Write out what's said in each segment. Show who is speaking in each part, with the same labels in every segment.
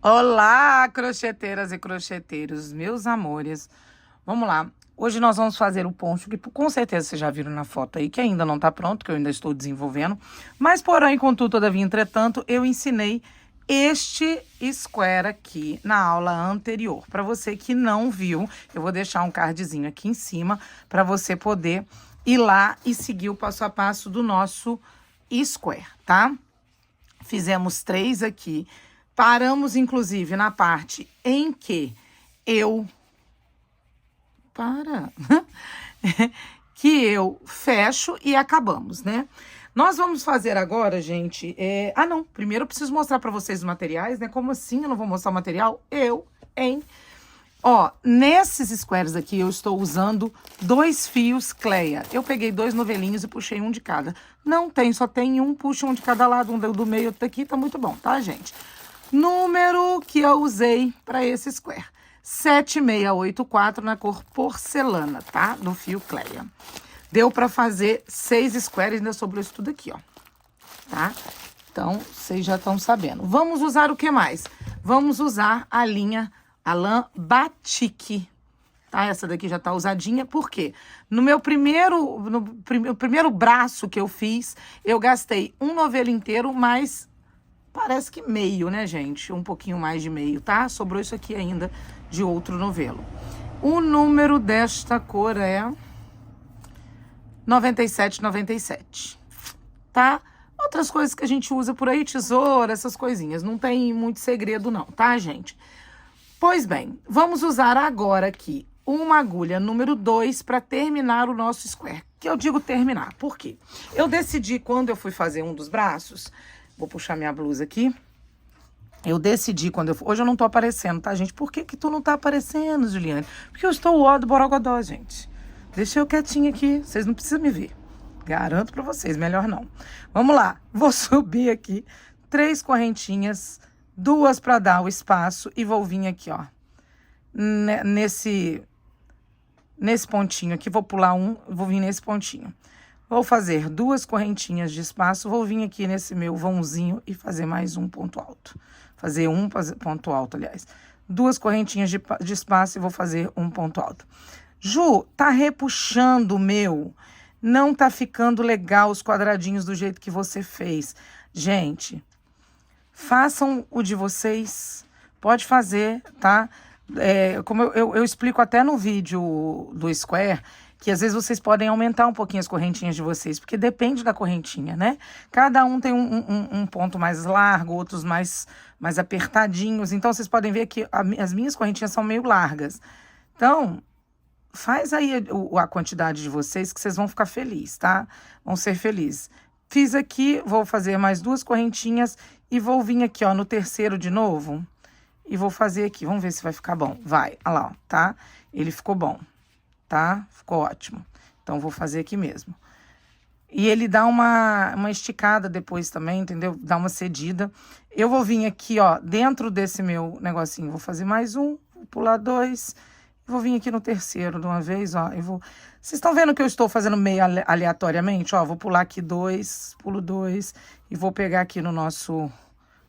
Speaker 1: Olá, crocheteiras e crocheteiros, meus amores. Vamos lá. Hoje nós vamos fazer o poncho, que com certeza vocês já viram na foto aí, que ainda não tá pronto, que eu ainda estou desenvolvendo. Mas, porém, contudo, todavia, entretanto, eu ensinei este square aqui na aula anterior. Para você que não viu, eu vou deixar um cardzinho aqui em cima para você poder ir lá e seguir o passo a passo do nosso square, tá? Fizemos 3 aqui. Paramos, inclusive, na parte em que eu... que eu fecho e acabamos, né? Nós vamos fazer agora, gente... Ah, não. Primeiro eu preciso mostrar pra vocês os materiais, né? Como assim eu não vou mostrar o material? Hein? Ó, nesses squares aqui eu estou usando 2 fios Cleia. Eu peguei 2 novelinhos e puxei um de cada. Não tem, só tem um, puxa um de cada lado, um do meio, outro daqui, tá muito bom, tá, gente? Número que eu usei para esse square. 7684 na cor porcelana, tá? Do fio Cleia. Deu para fazer 6 squares, ainda sobrou isso tudo aqui, ó. Tá? Então, vocês já estão sabendo. Vamos usar o que mais? Vamos usar a linha lã Batik. Tá? Essa daqui já tá usadinha, por quê? No primeiro braço que eu fiz, eu gastei um novelo inteiro, mas parece que meio, né, gente? Um pouquinho mais de meio, tá? Sobrou isso aqui ainda de outro novelo. O número desta cor é 9797, tá? Outras coisas que a gente usa por aí, tesoura, essas coisinhas. Não tem muito segredo não, tá, gente? Pois bem, vamos usar agora aqui uma agulha número 2 para terminar o nosso square. Que eu digo terminar, por quê? Eu decidi, quando eu fui fazer um dos braços... Vou puxar minha blusa aqui. Eu decidi quando eu... Hoje eu não tô aparecendo, tá, gente? Por que que tu não tá aparecendo, Juliane? Porque eu estou o ó do Borogodó, gente. Deixa eu quietinha aqui. Vocês não precisam me ver. Garanto pra vocês, melhor não. Vamos lá. Vou subir aqui 3 correntinhas, 2 pra dar o espaço e vou vir aqui, ó. Nesse pontinho aqui, vou pular um, vou vir nesse pontinho. Vou fazer 2 correntinhas de espaço, vou vir aqui nesse meu vãozinho e fazer mais um ponto alto. Fazer um ponto alto, aliás. 2 correntinhas de espaço e vou fazer um ponto alto. Ju, tá repuxando o meu. Não tá ficando legal os quadradinhos do jeito que você fez. Gente, façam o de vocês. Pode fazer, tá? Como eu explico até no vídeo do Square... que às vezes vocês podem aumentar um pouquinho as correntinhas de vocês, porque depende da correntinha, né? Cada um tem um ponto mais largo, outros mais apertadinhos. Então, vocês podem ver que as minhas correntinhas são meio largas. Então, faz aí a quantidade de vocês que vocês vão ficar felizes, tá? Vão ser felizes. Fiz aqui, vou fazer mais 2 correntinhas e vou vir aqui, ó, no terceiro de novo. E vou fazer aqui, vamos ver se vai ficar bom. Vai, olha lá, ó, tá? Ele ficou bom. Tá? Ficou ótimo. Então, vou fazer aqui mesmo. E ele dá uma esticada depois também, entendeu? Dá uma cedida. Eu vou vir aqui, ó, dentro desse meu negocinho. Vou fazer mais um, vou pular 2. Vou vir aqui no terceiro de uma vez, ó. Vocês estão vendo que eu estou fazendo meio aleatoriamente? Ó, vou pular aqui 2, pulo 2. E vou pegar aqui no nosso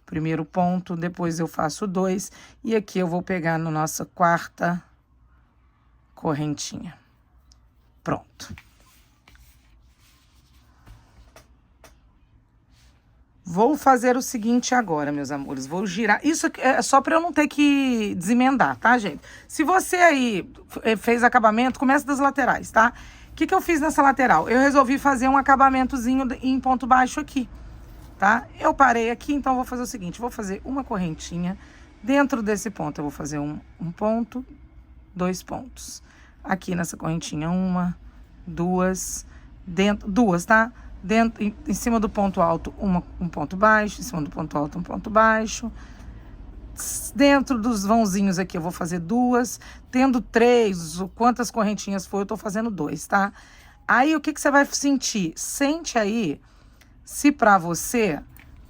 Speaker 1: primeiro ponto. Depois eu faço 2. E aqui eu vou pegar na nossa quarta correntinha. Pronto. Vou fazer o seguinte agora, meus amores. Vou girar. Isso é só para eu não ter que desemendar, tá, gente? Se você aí fez acabamento, começa das laterais, tá? O que eu fiz nessa lateral? Eu resolvi fazer um acabamentozinho em ponto baixo aqui, tá? Eu parei aqui, então vou fazer o seguinte. Vou fazer uma correntinha. Dentro desse ponto, eu vou fazer um ponto, 2 pontos. Aqui nessa correntinha, 1, 2, dentro, 2, tá? Dentro, em cima do ponto alto, um ponto baixo, em cima do ponto alto, um ponto baixo. Dentro dos vãozinhos aqui, eu vou fazer 2. Tendo 3, quantas correntinhas for, eu tô fazendo 2, tá? Aí, o que você vai sentir? Sente aí se pra você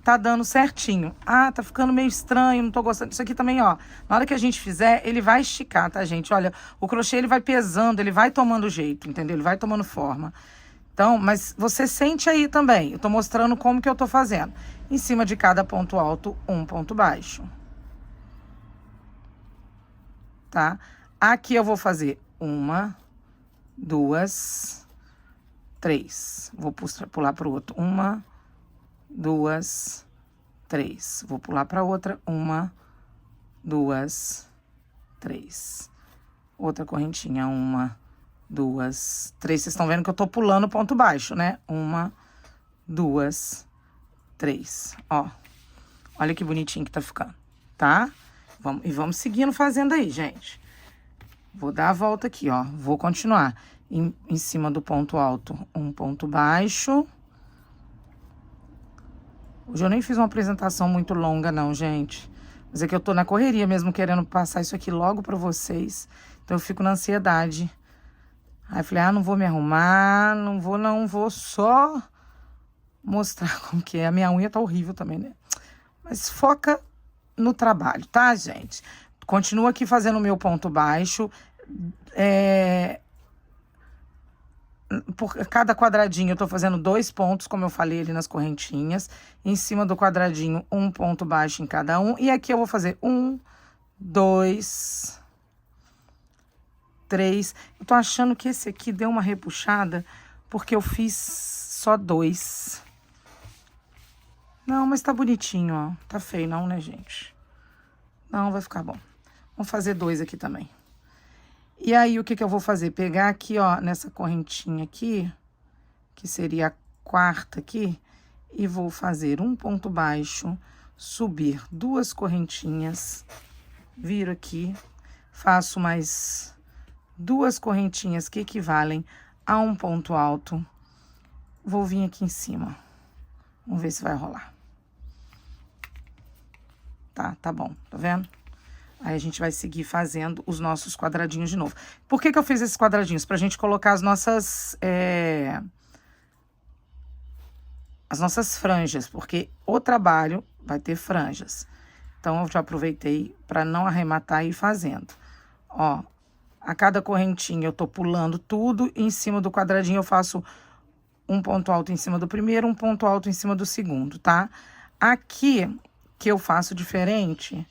Speaker 1: tá dando certinho. Ah, tá ficando meio estranho, não tô gostando. Isso aqui também, ó, na hora que a gente fizer, ele vai esticar, tá, gente? Olha, o crochê, ele vai pesando, ele vai tomando jeito, entendeu? Ele vai tomando forma. Então, mas você sente aí também. Eu tô mostrando como que eu tô fazendo. Em cima de cada ponto alto, um ponto baixo. tá? Aqui eu vou fazer 1, 2, 3. Vou pular pro outro. 1, 2, 3. Vou pular pra outra. 1, 2, 3. Outra correntinha. 1, 2, 3. Vocês estão vendo que eu tô pulando ponto baixo, né? 1, 2, 3. Ó. Olha que bonitinho que tá ficando, tá? Vamos seguindo fazendo aí, gente. Vou dar a volta aqui, ó. Vou continuar. Em cima do ponto alto, um ponto baixo. Hoje eu nem fiz uma apresentação muito longa, não, gente. Mas é que eu tô na correria mesmo, querendo passar isso aqui logo pra vocês. Então, eu fico na ansiedade. Aí, eu falei, não vou me arrumar, não vou só mostrar como que é. A minha unha tá horrível também, né? Mas foca no trabalho, tá, gente? Continua aqui fazendo o meu ponto baixo. Por cada quadradinho eu tô fazendo 2 pontos, como eu falei ali nas correntinhas. Em cima do quadradinho, um ponto baixo em cada um. E aqui eu vou fazer 1, 2, 3. Eu tô achando que esse aqui deu uma repuxada, porque eu fiz só 2. Não, mas tá bonitinho, ó. Tá feio não, né, gente? Não, vai ficar bom. Vamos fazer 2 aqui também. E aí, o que que eu vou fazer? Pegar aqui, ó, nessa correntinha aqui, que seria a 4ª aqui, e vou fazer um ponto baixo, subir 2 correntinhas, viro aqui, faço mais 2 correntinhas que equivalem a um ponto alto. Vou vir aqui em cima. Vamos ver se vai rolar. Tá bom, tá vendo? Aí, a gente vai seguir fazendo os nossos quadradinhos de novo. Por que que eu fiz esses quadradinhos? Pra gente colocar as nossas franjas, porque o trabalho vai ter franjas. Então, eu já aproveitei pra não arrematar e ir fazendo. Ó, a cada correntinha eu tô pulando tudo, e em cima do quadradinho eu faço um ponto alto em cima do primeiro, um ponto alto em cima do segundo, tá? Aqui, que eu faço diferente,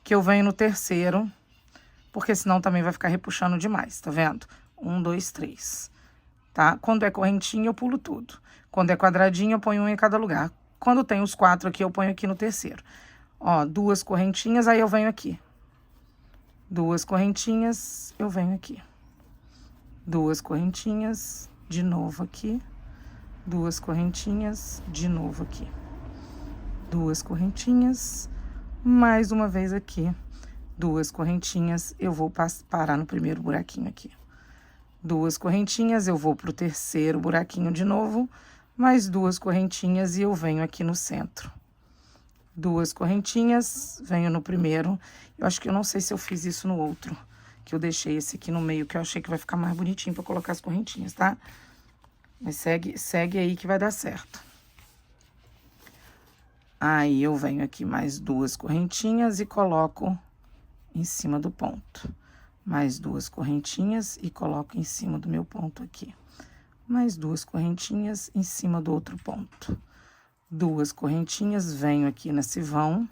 Speaker 1: que eu venho no terceiro, porque senão também vai ficar repuxando demais, tá vendo? 1, 2, 3, tá? Quando é correntinha, eu pulo tudo. Quando é quadradinho, eu ponho um em cada lugar. Quando tem os 4 aqui, eu ponho aqui no terceiro. Ó, 2 correntinhas, aí eu venho aqui. 2 correntinhas, eu venho aqui. 2 correntinhas, de novo aqui. 2 correntinhas, de novo aqui. 2 correntinhas, mais uma vez aqui. 2 correntinhas, eu vou parar no primeiro buraquinho aqui. 2 correntinhas, eu vou pro terceiro buraquinho de novo, mais 2 correntinhas e eu venho aqui no centro. 2 correntinhas, venho no primeiro. Eu acho que eu não sei se eu fiz isso no outro, que eu deixei esse aqui no meio, que eu achei que vai ficar mais bonitinho pra colocar as correntinhas, tá? Mas segue aí que vai dar certo. Aí, eu venho aqui mais 2 correntinhas e coloco em cima do ponto. Mais 2 correntinhas e coloco em cima do meu ponto aqui. Mais 2 correntinhas em cima do outro ponto. 2 correntinhas, venho aqui nesse vão.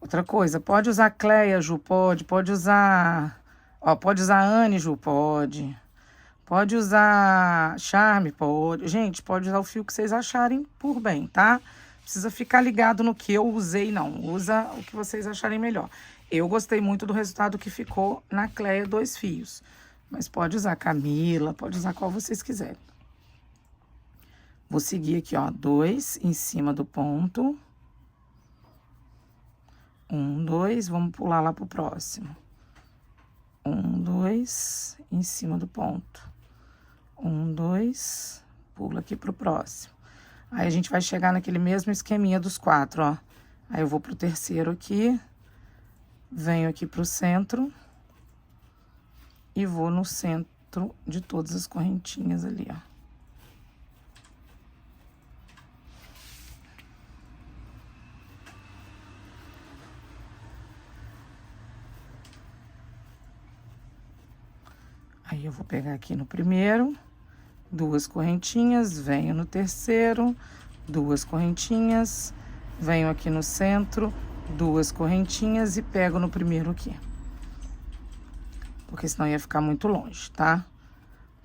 Speaker 1: Outra coisa, pode usar Cleia, Ju, pode usar... Ó, pode usar Anne, Ju, pode. Pode usar Charme, pode. Gente, pode usar o fio que vocês acharem por bem, tá? Precisa ficar ligado no que eu usei, não. Usa o que vocês acharem melhor. Eu gostei muito do resultado que ficou na Cleia 2 fios. Mas pode usar Camila, pode usar qual vocês quiserem. Vou seguir aqui, ó, 2 em cima do ponto. 1, 2, vamos pular lá pro próximo. 1, 2, em cima do ponto. 1, 2, pula aqui pro próximo. Aí, a gente vai chegar naquele mesmo esqueminha dos 4, ó. Aí, eu vou pro terceiro aqui, venho aqui pro centro e vou no centro de todas as correntinhas ali, ó. Aí, eu vou pegar aqui no primeiro, 2 correntinhas, venho no terceiro, 2 correntinhas, venho aqui no centro, 2 correntinhas e pego no primeiro aqui. Porque senão ia ficar muito longe, tá?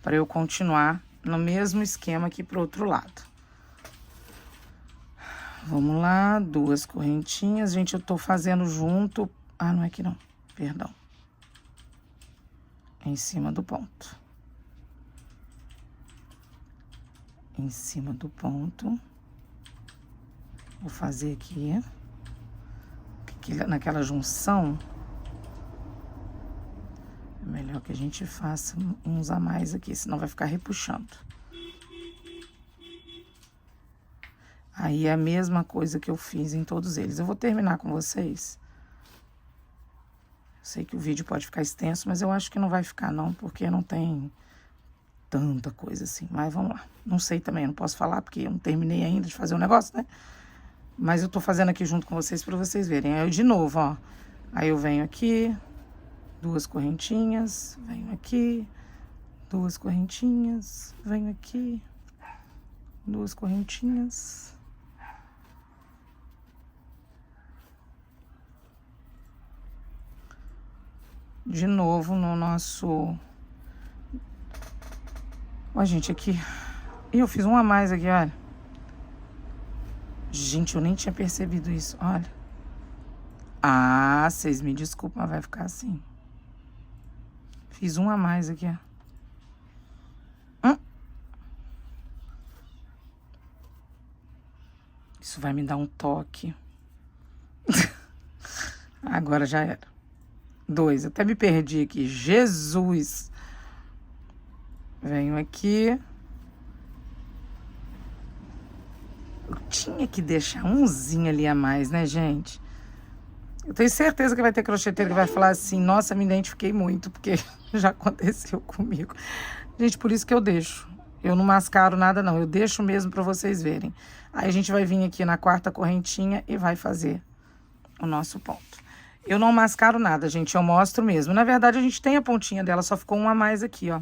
Speaker 1: Para eu continuar no mesmo esquema aqui pro outro lado. Vamos lá, 2 correntinhas. Gente, eu tô fazendo junto... Ah, não é aqui não, perdão. Em cima do ponto. Em cima do ponto. Vou fazer aqui. Naquela junção... É melhor que a gente faça uns a mais aqui, senão vai ficar repuxando. Aí é a mesma coisa que eu fiz em todos eles. Eu vou terminar com vocês. Eu sei que o vídeo pode ficar extenso, mas eu acho que não vai ficar não, porque não tem tanta coisa assim. Mas vamos lá. Não sei também, não posso falar, porque eu não terminei ainda de fazer o negócio, né? Mas eu tô fazendo aqui junto com vocês pra vocês verem. Aí eu de novo, ó. Aí eu venho aqui... 2 correntinhas, venho aqui, 2 correntinhas, venho aqui, 2 correntinhas. De novo no nosso... Ó, gente, aqui... E eu fiz um a mais aqui, olha. Gente, eu nem tinha percebido isso, olha. Ah, vocês me desculpem, mas vai ficar assim. Fiz um a mais aqui, ó. Isso vai me dar um toque. Agora já era. 2, até me perdi aqui. Jesus! Venho aqui. Eu tinha que deixar umzinho ali a mais, né, gente? Eu tenho certeza que vai ter crocheteiro que vai falar assim, nossa, me identifiquei muito, porque já aconteceu comigo. Gente, por isso que eu deixo. Eu não mascaro nada, não. Eu deixo mesmo pra vocês verem. Aí a gente vai vir aqui na 4ª correntinha e vai fazer o nosso ponto. Eu não mascaro nada, gente. Eu mostro mesmo. Na verdade, a gente tem a pontinha dela, só ficou um a mais aqui, ó.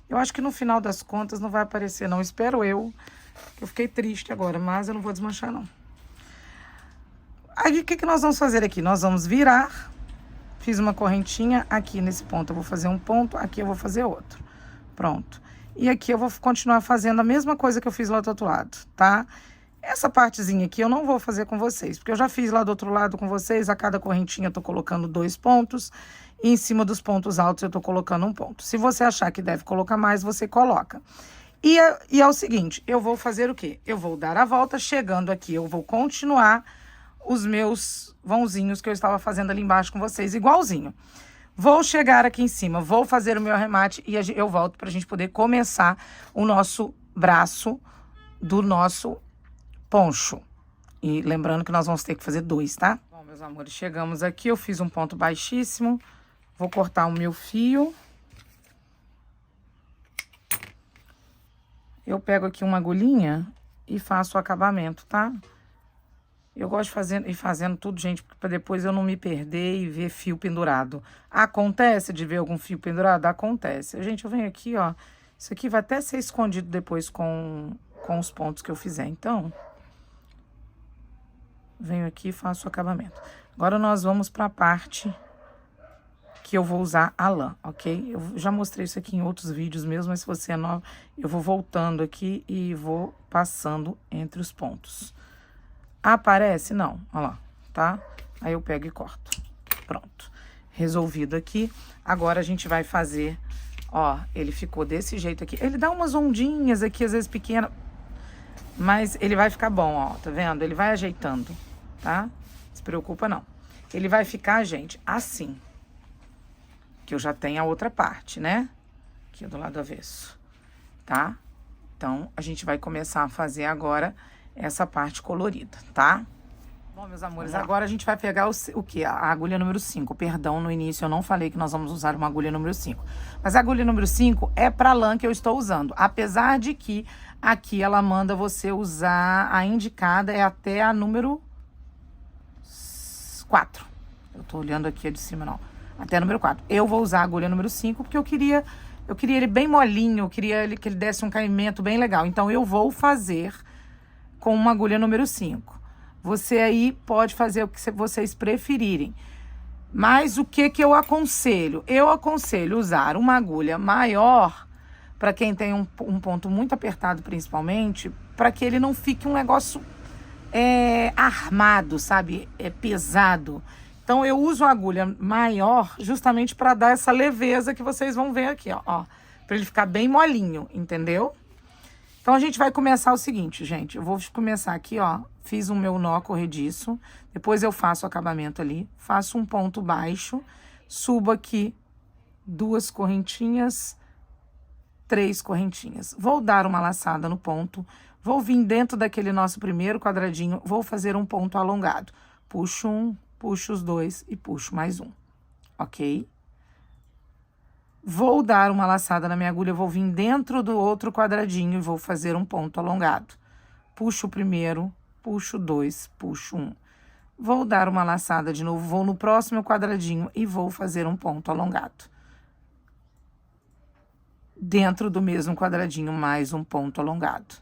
Speaker 1: Eu acho que no final das contas não vai aparecer, não. Espero eu. Eu fiquei triste agora, mas eu não vou desmanchar, não. Aí, o que nós vamos fazer aqui? Nós vamos virar. Fiz uma correntinha aqui nesse ponto. Eu vou fazer um ponto, aqui eu vou fazer outro. Pronto. E aqui eu vou continuar fazendo a mesma coisa que eu fiz lá do outro lado, tá? Essa partezinha aqui eu não vou fazer com vocês, porque eu já fiz lá do outro lado com vocês. A cada correntinha eu tô colocando 2 pontos. E em cima dos pontos altos eu tô colocando 1 ponto. Se você achar que deve colocar mais, você coloca. E é o seguinte, eu vou fazer o quê? Eu vou dar a volta, chegando aqui, eu vou continuar os meus vãozinhos que eu estava fazendo ali embaixo com vocês, igualzinho. Vou chegar aqui em cima, vou fazer o meu arremate e eu volto pra gente poder começar o nosso braço do nosso poncho. E lembrando que nós vamos ter que fazer 2, tá? Bom, meus amores, chegamos aqui, eu fiz um ponto baixíssimo. Vou cortar o meu fio. Eu pego aqui uma agulhinha e faço o acabamento, tá? Eu gosto de ir fazendo tudo, gente, para depois eu não me perder e ver fio pendurado. Acontece de ver algum fio pendurado? Acontece. Gente, eu venho aqui, ó. Isso aqui vai até ser escondido depois com os pontos que eu fizer. Então, venho aqui e faço o acabamento. Agora, nós vamos para a parte que eu vou usar a lã, ok? Eu já mostrei isso aqui em outros vídeos mesmo, mas se você é nova, eu vou voltando aqui e vou passando entre os pontos. Aparece? Não. Olha lá, tá? Aí eu pego e corto. Pronto. Resolvido aqui. Agora a gente vai fazer... Ó, ele ficou desse jeito aqui. Ele dá umas ondinhas aqui, às vezes pequenas. Mas ele vai ficar bom, ó. Tá vendo? Ele vai ajeitando, tá? Não se preocupa, não. Ele vai ficar, gente, assim. Que eu já tenho a outra parte, né? Aqui do lado avesso. Tá? Então, a gente vai começar a fazer agora... essa parte colorida, tá? Bom, meus amores, agora a gente vai pegar o quê? A agulha número 5. Perdão, no início eu não falei que nós vamos usar uma agulha número 5. Mas a agulha número 5 é pra lã que eu estou usando. Apesar de que aqui ela manda você usar a indicada, é até a número 4. Eu tô olhando aqui a de cima, não. Até a número 4. Eu vou usar a agulha número 5 porque eu queria ele bem molinho, eu queria que ele desse um caimento bem legal. Então, eu vou fazer... com uma agulha número 5. Você aí pode fazer o que vocês preferirem. Mas o que eu aconselho? Eu aconselho usar uma agulha maior, para quem tem um ponto muito apertado principalmente, para que ele não fique um negócio armado, sabe? Pesado. Então eu uso a agulha maior justamente para dar essa leveza que vocês vão ver aqui, ó. Para ele ficar bem molinho, entendeu? Então a gente vai começar o seguinte, gente. Eu vou começar aqui, ó. Fiz o meu nó corrediço. Depois eu faço o acabamento ali. Faço um ponto baixo. Subo aqui 2 correntinhas, 3 correntinhas. Vou dar uma laçada no ponto. Vou vir dentro daquele nosso primeiro quadradinho. Vou fazer um ponto alongado. Puxo um, puxo os 2 e puxo mais um. Ok? Vou dar uma laçada na minha agulha, vou vir dentro do outro quadradinho e vou fazer um ponto alongado. Puxo o primeiro, puxo 2, puxo 1. Vou dar uma laçada de novo, vou no próximo quadradinho e vou fazer um ponto alongado. Dentro do mesmo quadradinho, mais um ponto alongado.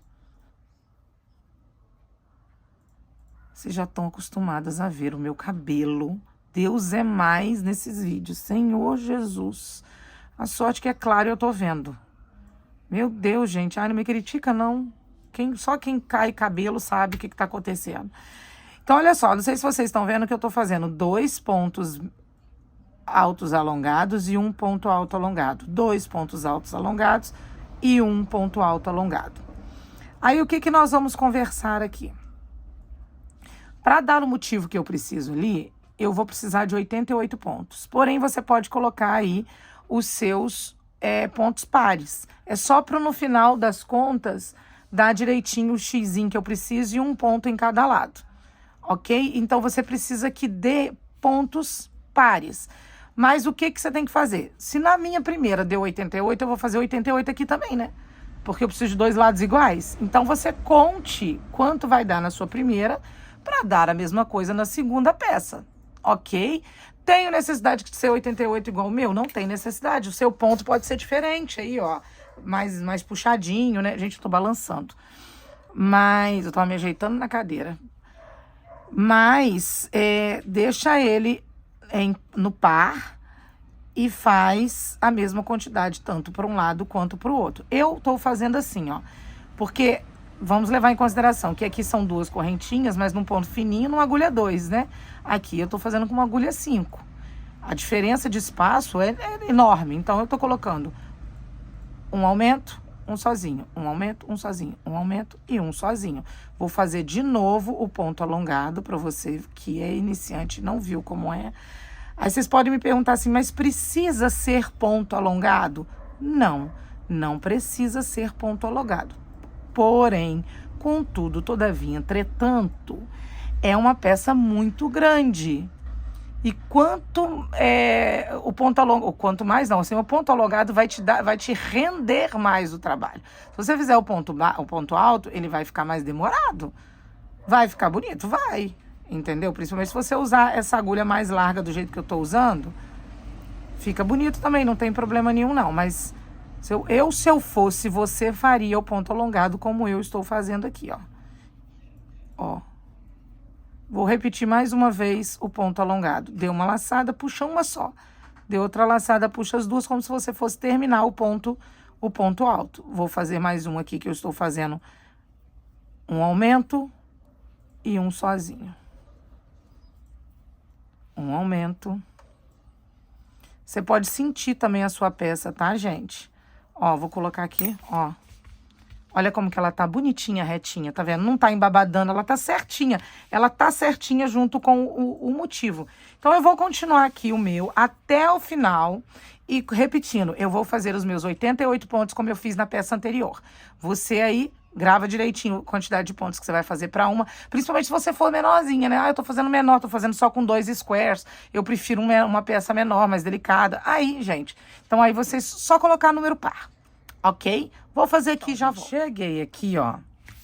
Speaker 1: Vocês já estão acostumadas a ver o meu cabelo. Deus é mais nesses vídeos. Senhor Jesus. A sorte que é claro eu tô vendo. Meu Deus, gente. Ai, não me critica, não. Só quem cai cabelo sabe o que tá acontecendo. Então, olha só. Não sei se vocês estão vendo que eu tô fazendo 2 pontos altos alongados e 1 ponto alto alongado. 2 pontos altos alongados e 1 ponto alto alongado. Aí, o que nós vamos conversar aqui? Para dar o motivo que eu preciso ali, eu vou precisar de 88 pontos. Porém, você pode colocar aí os seus pontos pares. É só para no final das contas dar direitinho o xizinho que eu preciso e 1 ponto em cada lado. Ok? Então, você precisa que dê pontos pares. Mas o que você tem que fazer? Se na minha primeira deu 88, eu vou fazer 88 aqui também, né? Porque eu preciso de 2 lados iguais. Então, você conte quanto vai dar na sua primeira para dar a mesma coisa na segunda peça, ok? Tenho necessidade de ser 88 igual o meu? Não tem necessidade. O seu ponto pode ser diferente aí, ó. Mais puxadinho, né? Gente, eu tô balançando. Mas eu tô me ajeitando na cadeira. Mas deixa ele no par e faz a mesma quantidade, tanto para um lado quanto para o outro. Eu tô fazendo assim, ó. Porque vamos levar em consideração que aqui são 2 correntinhas, mas num ponto fininho, numa agulha 2, né? Aqui eu tô fazendo com uma agulha 5. A diferença de espaço é enorme. Então, eu tô colocando um aumento, um sozinho. Um aumento, um sozinho. Um aumento e um sozinho. Vou fazer de novo o ponto alongado para você que é iniciante e não viu como é. Aí, vocês podem me perguntar assim, mas precisa ser ponto alongado? Não, não precisa ser ponto alongado. Porém, contudo, todavia, entretanto, é uma peça muito grande. E quanto o ponto alongado, quanto mais não, assim, o ponto alongado vai te render mais o trabalho. Se você fizer o ponto alto, ele vai ficar mais demorado. Vai ficar bonito? Vai. Entendeu? Principalmente se você usar essa agulha mais larga do jeito que eu tô usando, fica bonito também, não tem problema nenhum não, mas se eu fosse você, faria o ponto alongado como eu estou fazendo aqui, ó. Ó. Vou repetir mais uma vez o ponto alongado. Deu uma laçada, puxa uma só. Deu outra laçada, puxa as 2, como se você fosse terminar o ponto alto. Vou fazer mais um aqui que eu estou fazendo um aumento e um sozinho. Um aumento. Você pode sentir também a sua peça, tá, gente? Ó, vou colocar aqui, ó. Olha como que ela tá bonitinha, retinha, tá vendo? Não tá embabadando, ela tá certinha. Ela tá certinha junto com o motivo. Então, eu vou continuar aqui o meu até o final. E repetindo, eu vou fazer os meus 88 pontos como eu fiz na peça anterior. Você aí grava direitinho a quantidade de pontos que você vai fazer para uma. Principalmente se você for menorzinha, né? Ah, eu tô fazendo menor, tô fazendo só com 2 squares. Eu prefiro uma peça menor, mais delicada. Aí, gente. Então, aí vocês só colocar número par. Ok? Vou fazer aqui, já vou. Cheguei aqui, ó.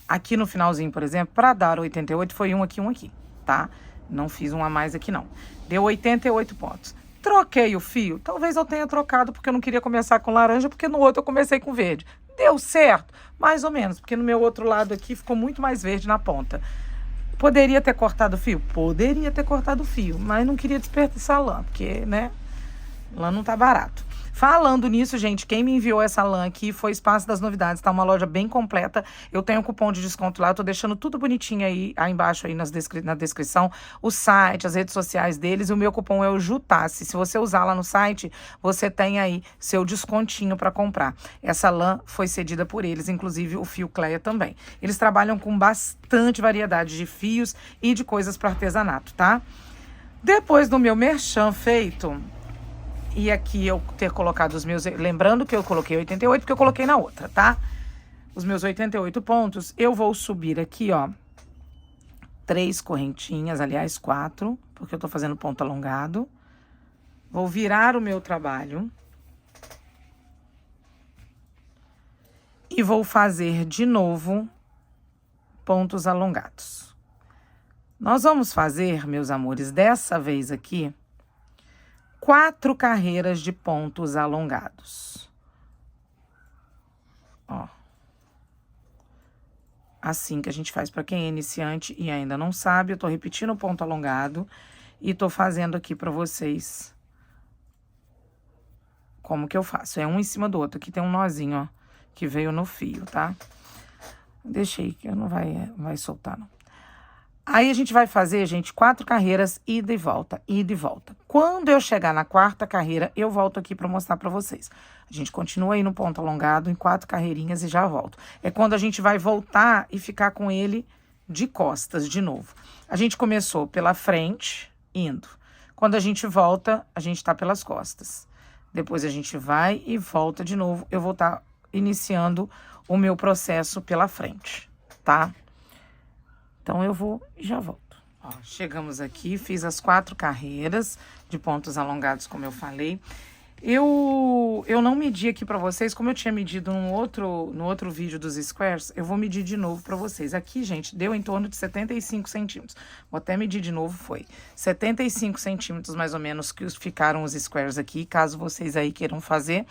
Speaker 1: Aqui no finalzinho, por exemplo, para dar 88, foi um aqui, tá? Não fiz um a mais aqui, não. Deu 88 pontos. Troquei o fio. Talvez eu tenha trocado porque eu não queria começar com laranja, porque no outro eu comecei com verde. Deu certo? Mais ou menos, porque no meu outro lado aqui ficou muito mais verde na ponta. Poderia ter cortado o fio? Poderia ter cortado o fio, mas não queria desperdiçar lã, porque, né, lã não tá barato. Falando nisso, gente, quem me enviou essa lã aqui foi Espaço das Novidades, tá? Uma loja bem completa. Eu tenho um cupom de desconto lá, eu tô deixando tudo bonitinho aí embaixo aí na descrição, o site, as redes sociais deles. O meu cupom é o JUTASSE. Se você usar lá no site, você tem aí seu descontinho para comprar. Essa lã foi cedida por eles, inclusive o fio Cleia também. Eles trabalham com bastante variedade de fios e de coisas para artesanato, tá? Depois do meu merchan feito, e aqui eu ter colocado os meus... Lembrando que eu coloquei 88, porque eu coloquei na outra, tá? Os meus 88 pontos, eu vou subir aqui, ó, 3 correntinhas, aliás, 4, porque eu tô fazendo ponto alongado. Vou virar o meu trabalho. E vou fazer de novo pontos alongados. Nós vamos fazer, meus amores, dessa vez aqui, 4 carreiras de pontos alongados. Ó. Assim que a gente faz para quem é iniciante e ainda não sabe, eu tô repetindo o ponto alongado e tô fazendo aqui para vocês como que eu faço. É um em cima do outro. Aqui tem um nozinho, ó, que veio no fio, tá? Deixei que não vai soltar, não. Aí a gente vai fazer, gente, 4 carreiras, ida e volta, ida e volta. Quando eu chegar na 4ª carreira, eu volto aqui para mostrar para vocês. A gente continua aí no ponto alongado, em 4 carreirinhas e já volto. É quando a gente vai voltar e ficar com ele de costas de novo. A gente começou pela frente, indo. Quando a gente volta, a gente tá pelas costas. Depois a gente vai e volta de novo. Eu vou estar iniciando o meu processo pela frente, tá? Então, eu vou e já volto. Ó, chegamos aqui, fiz as 4 carreiras de pontos alongados, como eu falei. Eu não medi aqui pra vocês, como eu tinha medido no outro vídeo dos squares, eu vou medir de novo pra vocês. Aqui, gente, deu em torno de 75 centímetros. Vou até medir de novo, foi 75 centímetros, mais ou menos, que ficaram os squares aqui, caso vocês aí queiram fazer.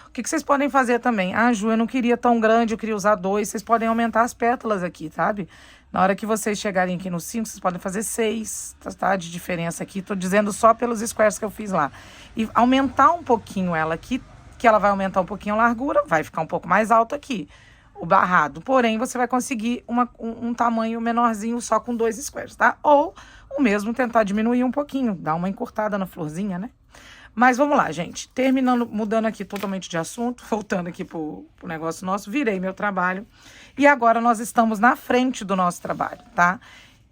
Speaker 1: O que vocês podem fazer também? Ah, Ju, eu não queria tão grande, eu queria usar 2. Vocês podem aumentar as pétalas aqui, sabe? Na hora que vocês chegarem aqui no 5, vocês podem fazer 6, tá? De diferença aqui. Tô dizendo só pelos squares que eu fiz lá. E aumentar um pouquinho ela aqui, que ela vai aumentar um pouquinho a largura, vai ficar um pouco mais alto aqui, o barrado. Porém, você vai conseguir um tamanho menorzinho só com 2 squares, tá? Ou o mesmo tentar diminuir um pouquinho, dar uma encurtada na florzinha, né? Mas vamos lá, gente. Terminando, mudando aqui totalmente de assunto, voltando aqui pro negócio nosso, virei meu trabalho. E agora nós estamos na frente do nosso trabalho, tá?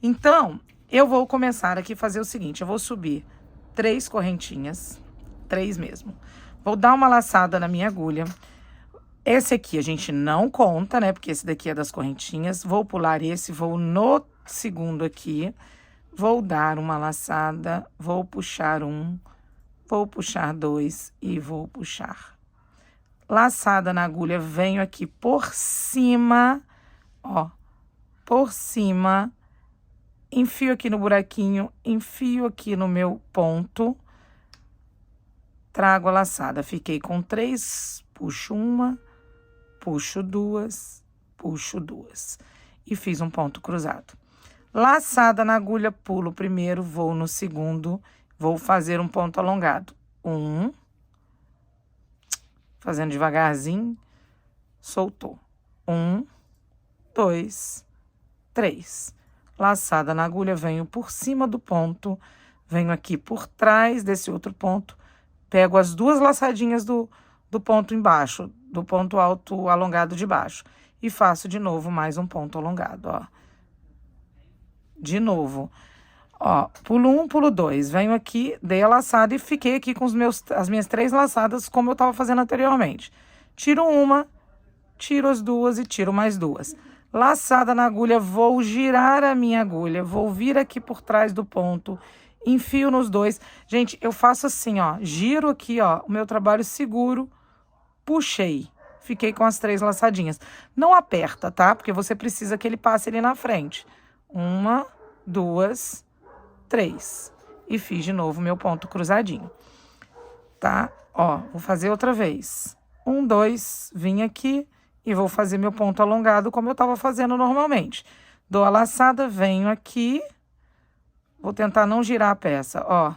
Speaker 1: Então, eu vou começar aqui a fazer o seguinte, eu vou subir 3 correntinhas, 3 mesmo. Vou dar uma laçada na minha agulha. Esse aqui a gente não conta, né? Porque esse daqui é das correntinhas. Vou pular esse, vou no segundo aqui. Vou dar uma laçada, vou puxar 1... Vou puxar 2 e vou puxar. Laçada na agulha, venho aqui por cima, ó, por cima, enfio aqui no buraquinho, enfio aqui no meu ponto, trago a laçada. Fiquei com 3, puxo 1, puxo 2, puxo 2. E fiz um ponto cruzado. Laçada na agulha, pulo o primeiro, vou no segundo. Vou fazer um ponto alongado. 1. Fazendo devagarzinho. Soltou. 1, 2, 3. Laçada na agulha, venho por cima do ponto. Venho aqui por trás desse outro ponto. Pego as 2 laçadinhas do ponto embaixo, do ponto alto alongado de baixo. E faço de novo mais um ponto alongado, ó. De novo. Ó, pulo 1, pulo 2, venho aqui, dei a laçada e fiquei aqui com as minhas 3 laçadas, como eu tava fazendo anteriormente. Tiro uma, tiro as 2 e tiro mais 2. Laçada na agulha, vou girar a minha agulha, vou vir aqui por trás do ponto, enfio nos 2. Gente, eu faço assim, ó, giro aqui, ó, o meu trabalho seguro, puxei. Fiquei com as 3 laçadinhas. Não aperta, tá? Porque você precisa que ele passe ali na frente. 1, 2, 3. E fiz de novo meu ponto cruzadinho, tá? Ó, vou fazer outra vez. 1, 2, vim aqui e vou fazer meu ponto alongado como eu tava fazendo normalmente. Dou a laçada, venho aqui. Vou tentar não girar a peça, ó.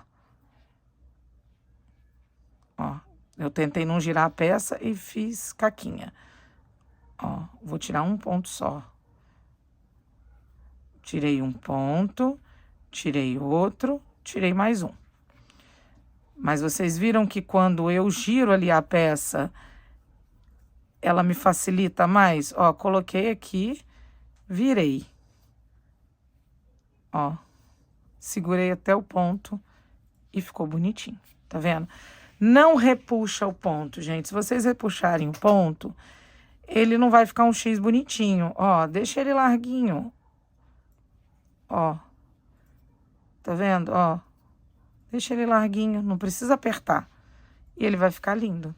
Speaker 1: Ó, eu tentei não girar a peça e fiz caquinha. Ó, vou tirar um ponto só. Tirei um ponto, tirei outro, tirei mais um. Mas vocês viram que quando eu giro ali a peça, ela me facilita mais? Ó, coloquei aqui, virei. Ó, segurei até o ponto e ficou bonitinho, tá vendo? Não repuxa o ponto, gente. Se vocês repuxarem o ponto, ele não vai ficar um X bonitinho. Ó, deixa ele larguinho. Ó, tá vendo? Ó, deixa ele larguinho, não precisa apertar. E ele vai ficar lindo.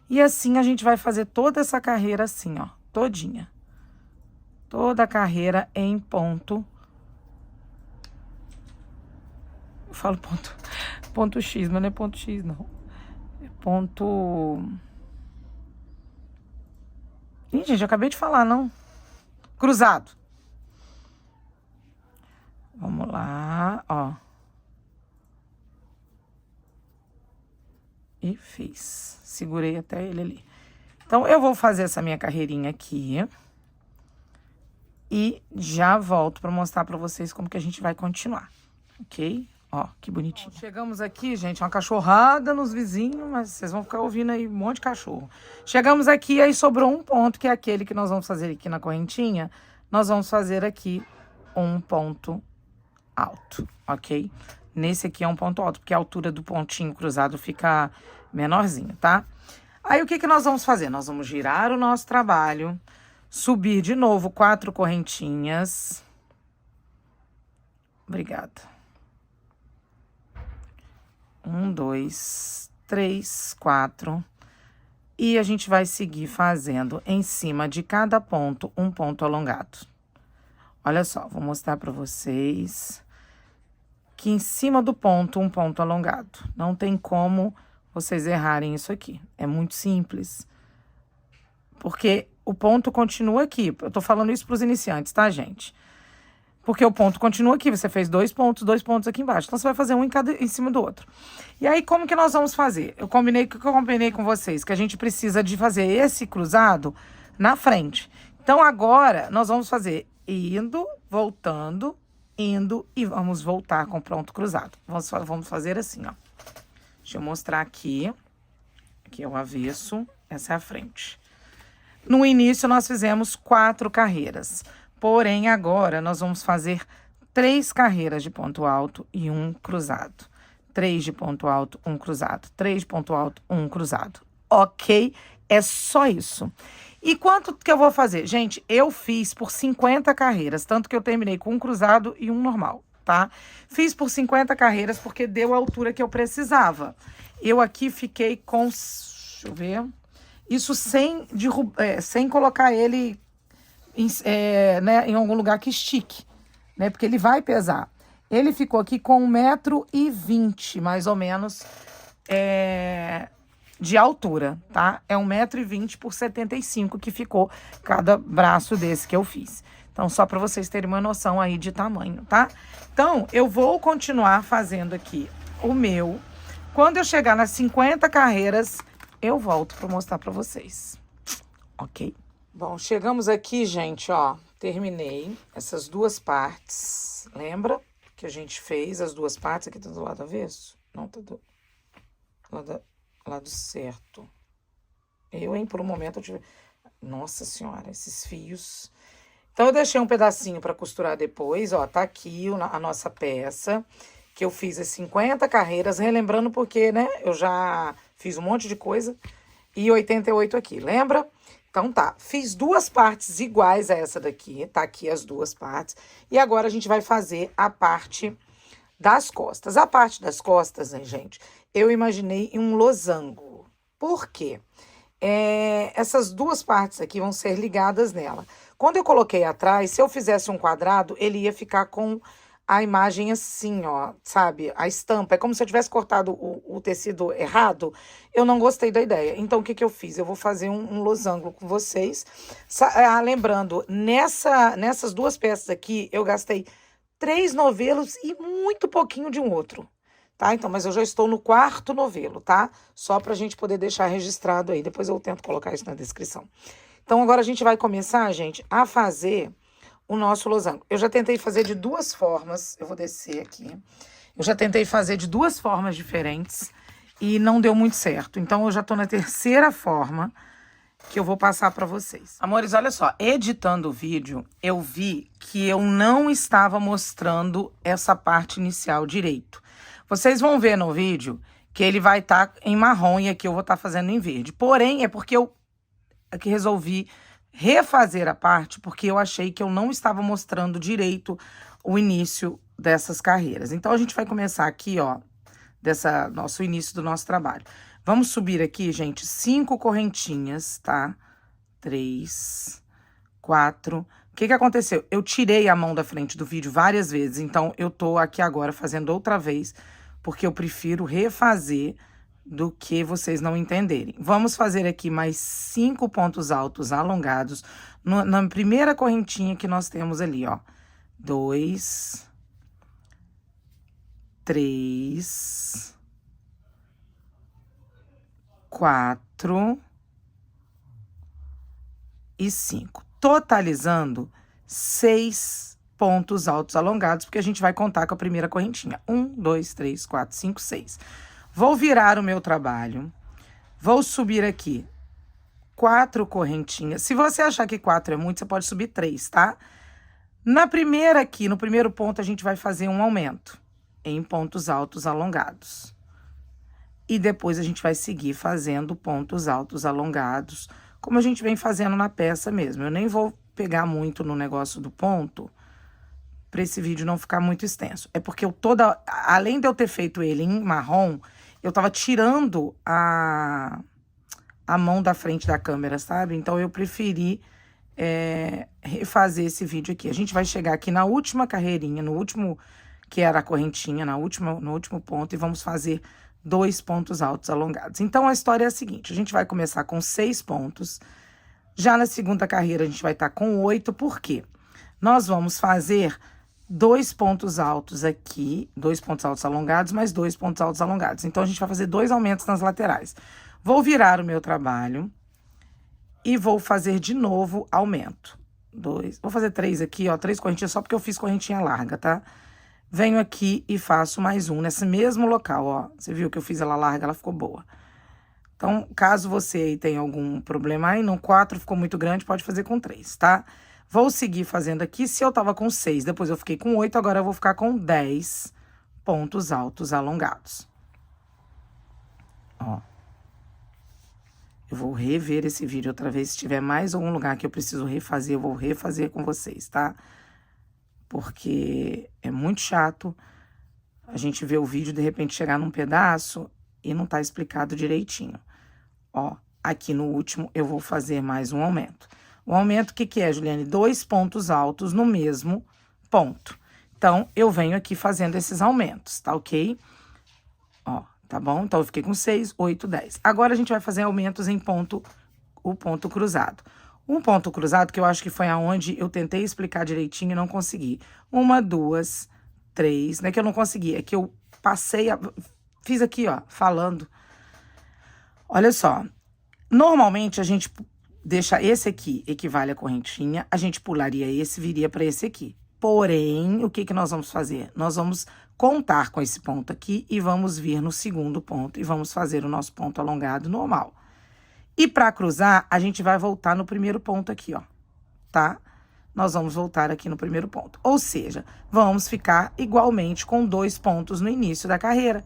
Speaker 1: E assim a gente vai fazer toda essa carreira assim, ó, todinha. Toda a carreira em ponto. Eu falo ponto X, mas não é ponto X, não. É ponto... Ih, gente, eu acabei de falar, não? Cruzado. Vamos lá, ó. E fiz. Segurei até ele ali. Então, eu vou fazer essa minha carreirinha aqui. E já volto para mostrar para vocês como que a gente vai continuar. Ok? Ó, que bonitinho. Bom, chegamos aqui, gente, uma cachorrada nos vizinhos, mas vocês vão ficar ouvindo aí um monte de cachorro. Chegamos aqui, aí sobrou um ponto, que é aquele que nós vamos fazer aqui na correntinha. Nós vamos fazer aqui um ponto alto, ok? Nesse aqui é um ponto alto, porque a altura do pontinho cruzado fica menorzinho, tá? Aí, o que que nós vamos fazer? Nós vamos girar o nosso trabalho, subir de novo 4 correntinhas. Obrigada. 1, 2, 3, 4. E a gente vai seguir fazendo em cima de cada ponto um ponto alongado. Olha só, vou mostrar para vocês que em cima do ponto, um ponto alongado. Não tem como vocês errarem isso aqui. É muito simples. Porque o ponto continua aqui. Eu tô falando isso para os iniciantes, tá, gente? Porque o ponto continua aqui. Você fez 2 pontos aqui embaixo. Então, você vai fazer um em cima do outro. E aí, como que nós vamos fazer? Eu combinei com vocês que a gente precisa de fazer esse cruzado na frente. Então, agora, nós vamos fazer indo, voltando, indo e vamos voltar com ponto cruzado. Vamos fazer assim, ó. Deixa eu mostrar aqui. Aqui é o avesso, essa é a frente. No início, nós fizemos 4 carreiras. Porém, agora, nós vamos fazer 3 carreiras de ponto alto e 1 cruzado. 3 de ponto alto, 1 cruzado. 3 de ponto alto, 1 cruzado. Ok? É só isso. E quanto que eu vou fazer? Gente, eu fiz por 50 carreiras, tanto que eu terminei com 1 cruzado e 1 normal, tá? Fiz por 50 carreiras porque deu a altura que eu precisava. Eu aqui fiquei com... Deixa eu ver... Isso sem colocar ele né, em algum lugar que estique, né? Porque ele vai pesar. Ele ficou aqui com 1,20 m, mais ou menos, de altura, tá? É 1,20 m por 75 que ficou cada braço desse que eu fiz. Então, só para vocês terem uma noção aí de tamanho, tá? Então, eu vou continuar fazendo aqui o meu. Quando eu chegar nas 50 carreiras... eu volto para mostrar para vocês, ok? Bom, chegamos aqui, gente, ó, terminei essas 2 partes, lembra que a gente fez as 2 partes aqui, tá do lado avesso? Não, tá do lado certo. Por um momento, eu tive... Nossa Senhora, esses fios... Então, eu deixei um pedacinho para costurar depois, ó, tá aqui a nossa peça, que eu fiz as 50 carreiras, relembrando porque, né, eu já... fiz um monte de coisa e 88 aqui, lembra? Então tá, fiz 2 partes iguais a essa daqui, tá aqui as 2 partes. E agora a gente vai fazer a parte das costas. A parte das costas, né, gente, eu imaginei em um losango. Por quê? Essas 2 partes aqui vão ser ligadas nela. Quando eu coloquei atrás, se eu fizesse um quadrado, ele ia ficar com a imagem assim, ó, sabe? A estampa. É como se eu tivesse cortado o tecido errado. Eu não gostei da ideia. Então, o que que eu fiz? Eu vou fazer um losango com vocês. Lembrando, nessas duas peças aqui, eu gastei 3 novelos e muito pouquinho de um outro. Tá? Então, mas eu já estou no 4º novelo, tá? Só pra gente poder deixar registrado aí. Depois eu tento colocar isso na descrição. Então, agora a gente vai começar, gente, a fazer o nosso losango. Eu já tentei fazer de duas formas. Eu vou descer aqui. Eu já tentei fazer de duas formas diferentes e não deu muito certo. Então, eu já tô na terceira forma que eu vou passar para vocês. Amores, olha só. Editando o vídeo, eu vi que eu não estava mostrando essa parte inicial direito. Vocês vão ver no vídeo que ele vai estar em marrom e aqui eu vou estar fazendo em verde. Porém, é porque eu aqui resolvi refazer a parte porque eu achei que eu não estava mostrando direito o início dessas carreiras. Então, a gente vai começar aqui, ó, nosso início do nosso trabalho. Vamos subir aqui, gente, 5 correntinhas, tá? 3, 4. O que que aconteceu? Eu tirei a mão da frente do vídeo várias vezes, então eu tô aqui agora fazendo outra vez, porque eu prefiro refazer do que vocês não entenderem. Vamos fazer aqui mais 5 pontos altos alongados na primeira correntinha que nós temos ali, ó. 2, 3, 4 e 5. Totalizando 6 pontos altos alongados, porque a gente vai contar com a primeira correntinha. 1, 2, 3, 4, 5, 6. Vou virar o meu trabalho. Vou subir aqui 4 correntinhas. Se você achar que 4 é muito, você pode subir 3, tá? Na primeira aqui, no primeiro ponto, a gente vai fazer um aumento em pontos altos alongados. E depois a gente vai seguir fazendo pontos altos alongados, como a gente vem fazendo na peça mesmo. Eu nem vou pegar muito no negócio do ponto, para esse vídeo não ficar muito extenso. É porque além de eu ter feito ele em marrom, eu tava tirando a mão da frente da câmera, sabe? Então, eu preferi refazer esse vídeo aqui. A gente vai chegar aqui na última carreirinha, no último, que era a correntinha, no último ponto, e vamos fazer 2 pontos altos alongados. Então, a história é a seguinte, a gente vai começar com 6 pontos. Já na segunda carreira, a gente vai estar com 8, por quê? Nós vamos fazer 2 pontos altos aqui, 2 pontos altos alongados, mais 2 pontos altos alongados. Então, a gente vai fazer 2 aumentos nas laterais. Vou virar o meu trabalho e vou fazer de novo aumento. 2, vou fazer 3 aqui, ó, 3 correntinhas, só porque eu fiz correntinha larga, tá? Venho aqui e faço mais um nesse mesmo local, ó. Você viu que eu fiz ela larga, ela ficou boa. Então, caso você aí tenha algum problema aí, no 4 ficou muito grande, pode fazer com 3, tá? Vou seguir fazendo aqui. Se eu tava com 6, depois eu fiquei com 8, agora eu vou ficar com 10 pontos altos alongados. Ó. Eu vou rever esse vídeo outra vez. Se tiver mais algum lugar que eu preciso refazer, eu vou refazer com vocês, tá? Porque é muito chato a gente ver o vídeo, de repente chegar num pedaço e não tá explicado direitinho. Ó, aqui no último eu vou fazer mais um aumento. O aumento, o que que é, Juliane? 2 pontos altos no mesmo ponto. Então, eu venho aqui fazendo esses aumentos, tá ok? Ó, tá bom? Então, eu fiquei com 6, 8, 10. Agora, a gente vai fazer aumentos em o ponto cruzado. Um ponto cruzado, que eu acho que foi aonde eu tentei explicar direitinho e não consegui. 1, 2, 3, não é que eu não consegui, é que eu passei, fiz aqui, ó, falando. Olha só, normalmente a gente deixa esse aqui, equivale à correntinha, a gente pularia esse, viria para esse aqui. Porém, o que que nós vamos fazer? Nós vamos contar com esse ponto aqui e vamos vir no segundo ponto e vamos fazer o nosso ponto alongado normal. E para cruzar, a gente vai voltar no primeiro ponto aqui, ó, tá? Nós vamos voltar aqui no primeiro ponto. Ou seja, vamos ficar igualmente com 2 pontos no início da carreira.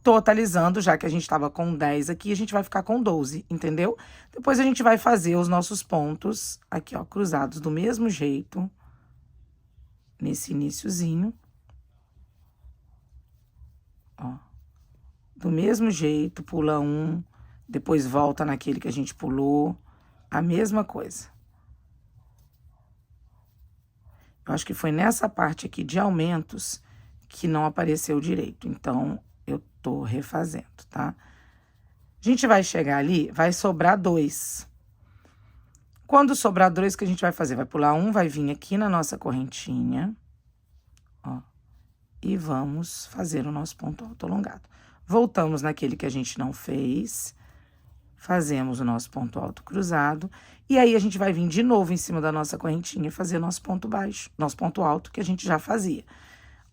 Speaker 1: Totalizando, já que a gente estava com 10 aqui, a gente vai ficar com 12, entendeu? Depois a gente vai fazer os nossos pontos aqui, ó, cruzados do mesmo jeito, nesse iniciozinho. Ó, do mesmo jeito, pula um, depois volta naquele que a gente pulou, a mesma coisa. Eu acho que foi nessa parte aqui de aumentos que não apareceu direito. Então, eu tô refazendo, tá? A gente vai chegar ali, vai sobrar 2. Quando sobrar 2, o que a gente vai fazer? Vai pular um, vai vir aqui na nossa correntinha, ó, e vamos fazer o nosso ponto alto alongado. Voltamos naquele que a gente não fez, fazemos o nosso ponto alto cruzado, e aí a gente vai vir de novo em cima da nossa correntinha e fazer nosso ponto baixo, nosso ponto alto, que a gente já fazia.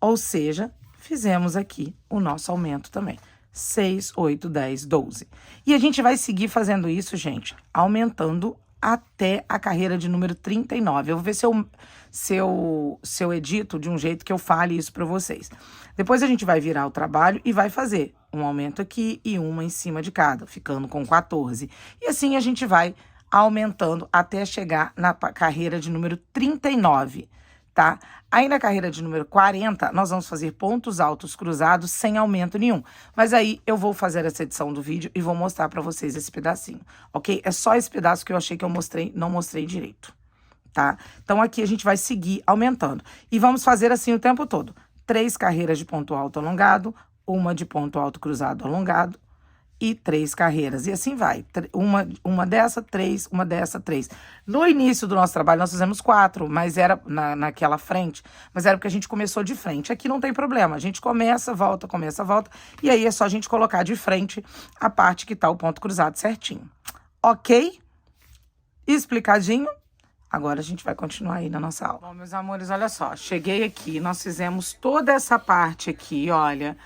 Speaker 1: Ou seja, fizemos aqui o nosso aumento também. 6, 8, 10, 12. E a gente vai seguir fazendo isso, gente, aumentando até a carreira de número 39. Eu vou ver se eu edito de um jeito que eu fale isso para vocês. Depois a gente vai virar o trabalho e vai fazer um aumento aqui e uma em cima de cada, ficando com 14. E assim a gente vai aumentando até chegar na carreira de número 39, tá? Aí na carreira de número 40, nós vamos fazer pontos altos cruzados sem aumento nenhum. Mas aí eu vou fazer essa edição do vídeo e vou mostrar pra vocês esse pedacinho, ok? É só esse pedaço que eu achei que eu não mostrei direito, tá? Então aqui a gente vai seguir aumentando. E vamos fazer assim o tempo todo. 3 carreiras de ponto alto alongado, uma de ponto alto cruzado alongado, e 3 carreiras. E assim vai. Uma dessa, 3, uma dessa, 3. No início do nosso trabalho, nós fizemos 4, mas era naquela frente. Mas era porque a gente começou de frente. Aqui não tem problema. A gente começa, volta. E aí é só a gente colocar de frente a parte que tá o ponto cruzado certinho. Ok? Explicadinho? Agora a gente vai continuar aí na nossa aula. Bom, meus amores, olha só. Cheguei aqui, nós fizemos toda essa parte aqui, olha.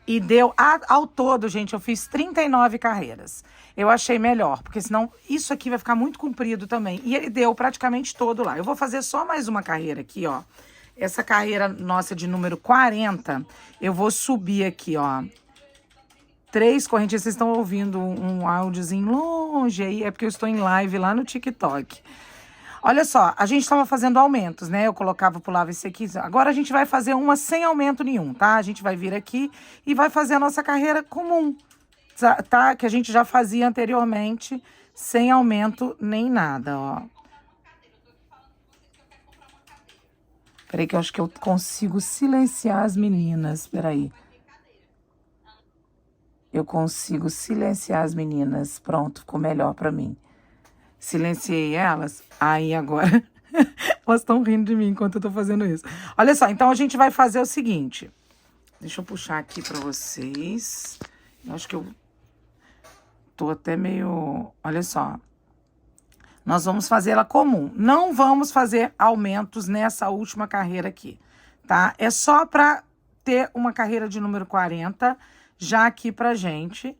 Speaker 1: E deu, ao todo, gente, eu fiz 39 carreiras. Eu achei melhor, porque senão isso aqui vai ficar muito comprido também. E ele deu praticamente todo lá. Eu vou fazer só mais uma carreira aqui, ó. Essa carreira nossa de número 40, eu vou subir aqui, ó. 3 correntinhas. Vocês estão ouvindo um áudiozinho longe aí, é porque eu estou em live lá no TikTok. Olha só, a gente estava fazendo aumentos, né? Eu colocava, pulava esse aqui. Agora a gente vai fazer uma sem aumento nenhum, tá? A gente vai vir aqui e vai fazer a nossa carreira comum, tá? Que a gente já fazia anteriormente, sem aumento nem nada, ó. Peraí que eu acho que eu consigo silenciar as meninas, peraí. Eu consigo silenciar as meninas. Pronto, ficou melhor pra mim. Silenciei elas, aí agora elas estão rindo de mim enquanto eu tô fazendo isso. Olha só, então a gente vai fazer o seguinte. Deixa eu puxar aqui pra vocês. Eu acho que eu tô até meio... Olha só. Nós vamos fazer ela comum. Não vamos fazer aumentos nessa última carreira aqui, tá? É só pra ter uma carreira de número 40 já aqui pra gente.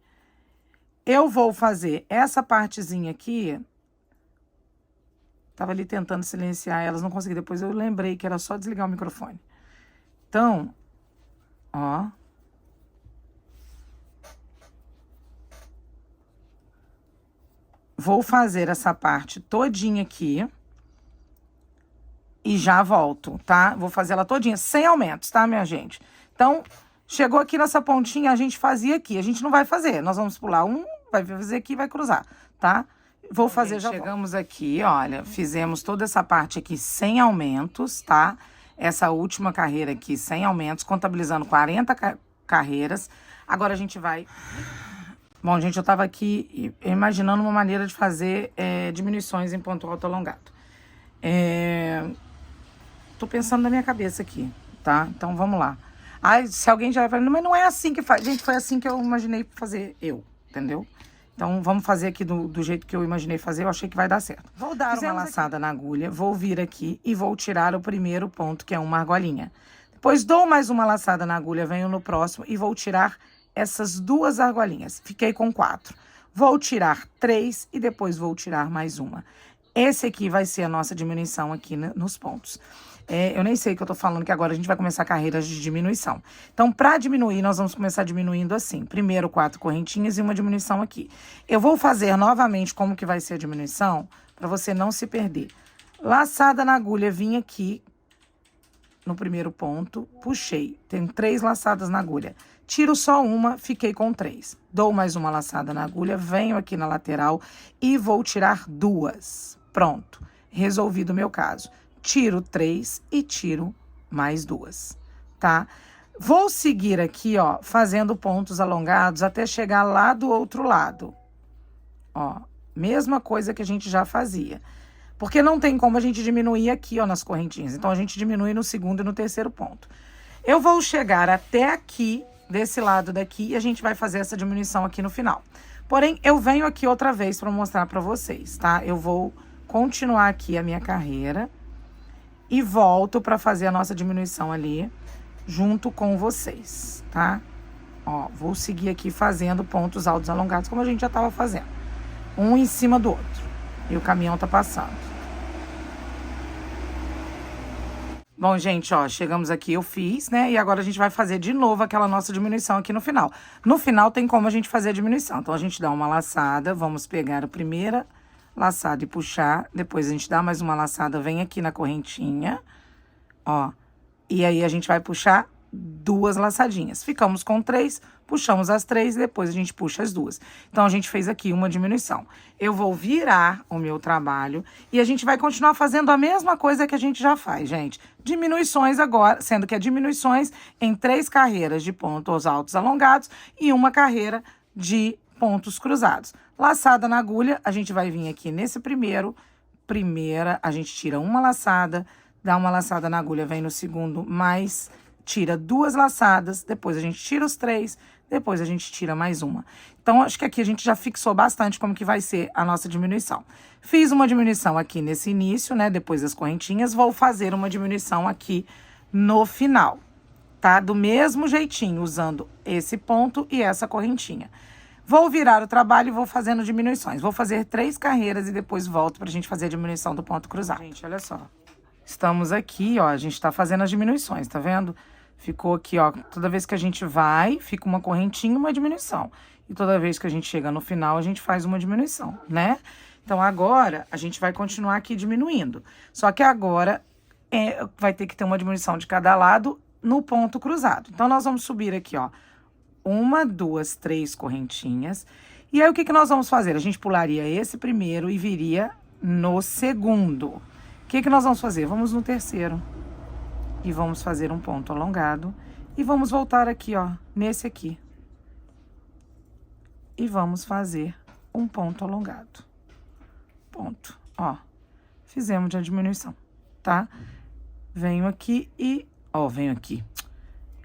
Speaker 1: Eu vou fazer essa partezinha aqui... Tava ali tentando silenciar elas, não consegui. Depois eu lembrei que era só desligar o microfone. Então, ó. Vou fazer essa parte todinha aqui. E já volto, tá? Vou fazer ela todinha, sem aumentos, tá, minha gente? Então, chegou aqui nessa pontinha, a gente fazia aqui. A gente não vai fazer, nós vamos pular um, vai fazer aqui e vai cruzar, tá? Vou fazer já. Chegamos aqui, olha, fizemos toda essa parte aqui sem aumentos, tá? Essa última carreira aqui sem aumentos, contabilizando 40 carreiras. Agora a gente vai... Bom, gente, eu tava aqui imaginando uma maneira de fazer diminuições em ponto alto alongado. Tô pensando na minha cabeça aqui, tá? Então, vamos lá. Aí, se alguém já vai falar, mas não é assim que faz. Gente, foi assim que eu imaginei fazer entendeu? Então, vamos fazer aqui do jeito que eu imaginei fazer, eu achei que vai dar certo. Vou dar uma laçada na agulha, vou vir aqui e vou tirar o primeiro ponto, que é uma argolinha. Depois, dou mais uma laçada na agulha, venho no próximo e vou tirar essas 2 argolinhas. Fiquei com 4. Vou tirar 3 e depois vou tirar mais uma. Esse aqui vai ser a nossa diminuição aqui nos pontos. Eu nem sei o que eu tô falando, que agora a gente vai começar carreiras de diminuição. Então, para diminuir, nós vamos começar diminuindo assim. Primeiro 4 correntinhas e uma diminuição aqui. Eu vou fazer novamente como que vai ser a diminuição, para você não se perder. Laçada na agulha, vim aqui no primeiro ponto, puxei. Tem 3 laçadas na agulha. Tiro só uma, fiquei com 3. Dou mais uma laçada na agulha, venho aqui na lateral e vou tirar 2. Pronto, resolvido o meu caso. tiro 3 e tiro mais 2, tá? Vou seguir aqui, ó, fazendo pontos alongados até chegar lá do outro lado. Ó, mesma coisa que a gente já fazia. Porque não tem como a gente diminuir aqui, ó, nas correntinhas. Então, a gente diminui no segundo e no terceiro ponto. Eu vou chegar até aqui, desse lado daqui, e a gente vai fazer essa diminuição aqui no final. Porém, eu venho aqui outra vez para mostrar para vocês, tá? Eu vou continuar aqui a minha carreira e volto para fazer a nossa diminuição ali junto com vocês, tá? Ó, vou seguir aqui fazendo pontos altos alongados, como a gente já tava fazendo. Um em cima do outro. E o caminhão tá passando. Bom, gente, ó, chegamos aqui, eu fiz, né? E agora a gente vai fazer de novo aquela nossa diminuição aqui no final. No final tem como a gente fazer a diminuição. Então, a gente dá uma laçada, vamos pegar a primeira laçada e puxar. Depois a gente dá mais uma laçada, vem aqui na correntinha, ó. E aí a gente vai puxar 2 laçadinhas. Ficamos com 3, puxamos as 3 e depois a gente puxa as 2. Então, a gente fez aqui uma diminuição. Eu vou virar o meu trabalho e a gente vai continuar fazendo a mesma coisa que a gente já faz, gente. Diminuições agora, sendo que é diminuições em 3 carreiras de pontos altos alongados e uma carreira de pontos cruzados. Laçada na agulha, a gente vai vir aqui nesse primeira, a gente tira uma laçada, dá uma laçada na agulha, vem no segundo, mais tira 2 laçadas, depois a gente tira os 3, depois a gente tira mais uma. Então, acho que aqui a gente já fixou bastante como que vai ser a nossa diminuição. Fiz uma diminuição aqui nesse início, né, depois das correntinhas, vou fazer uma diminuição aqui no final, tá? Do mesmo jeitinho, usando esse ponto e essa correntinha. Vou virar o trabalho e vou fazendo diminuições. Vou fazer 3 carreiras e depois volto pra gente fazer a diminuição do ponto cruzado. Gente, olha só. Estamos aqui, ó, a gente tá fazendo as diminuições, tá vendo? Ficou aqui, ó, toda vez que a gente vai, fica uma correntinha e uma diminuição. E toda vez que a gente chega no final, a gente faz uma diminuição, né? Então, agora, a gente vai continuar aqui diminuindo. Só que agora, vai ter que ter uma diminuição de cada lado no ponto cruzado. Então, nós vamos subir aqui, ó, 1, 2, 3 correntinhas. E aí, o que que nós vamos fazer? A gente pularia esse primeiro e viria no segundo. O que que nós vamos fazer? Vamos no terceiro. E vamos fazer um ponto alongado. E vamos voltar aqui, ó, nesse aqui. E vamos fazer um ponto alongado. Ponto, ó. Fizemos a diminuição, tá? Venho aqui e... Ó, venho aqui.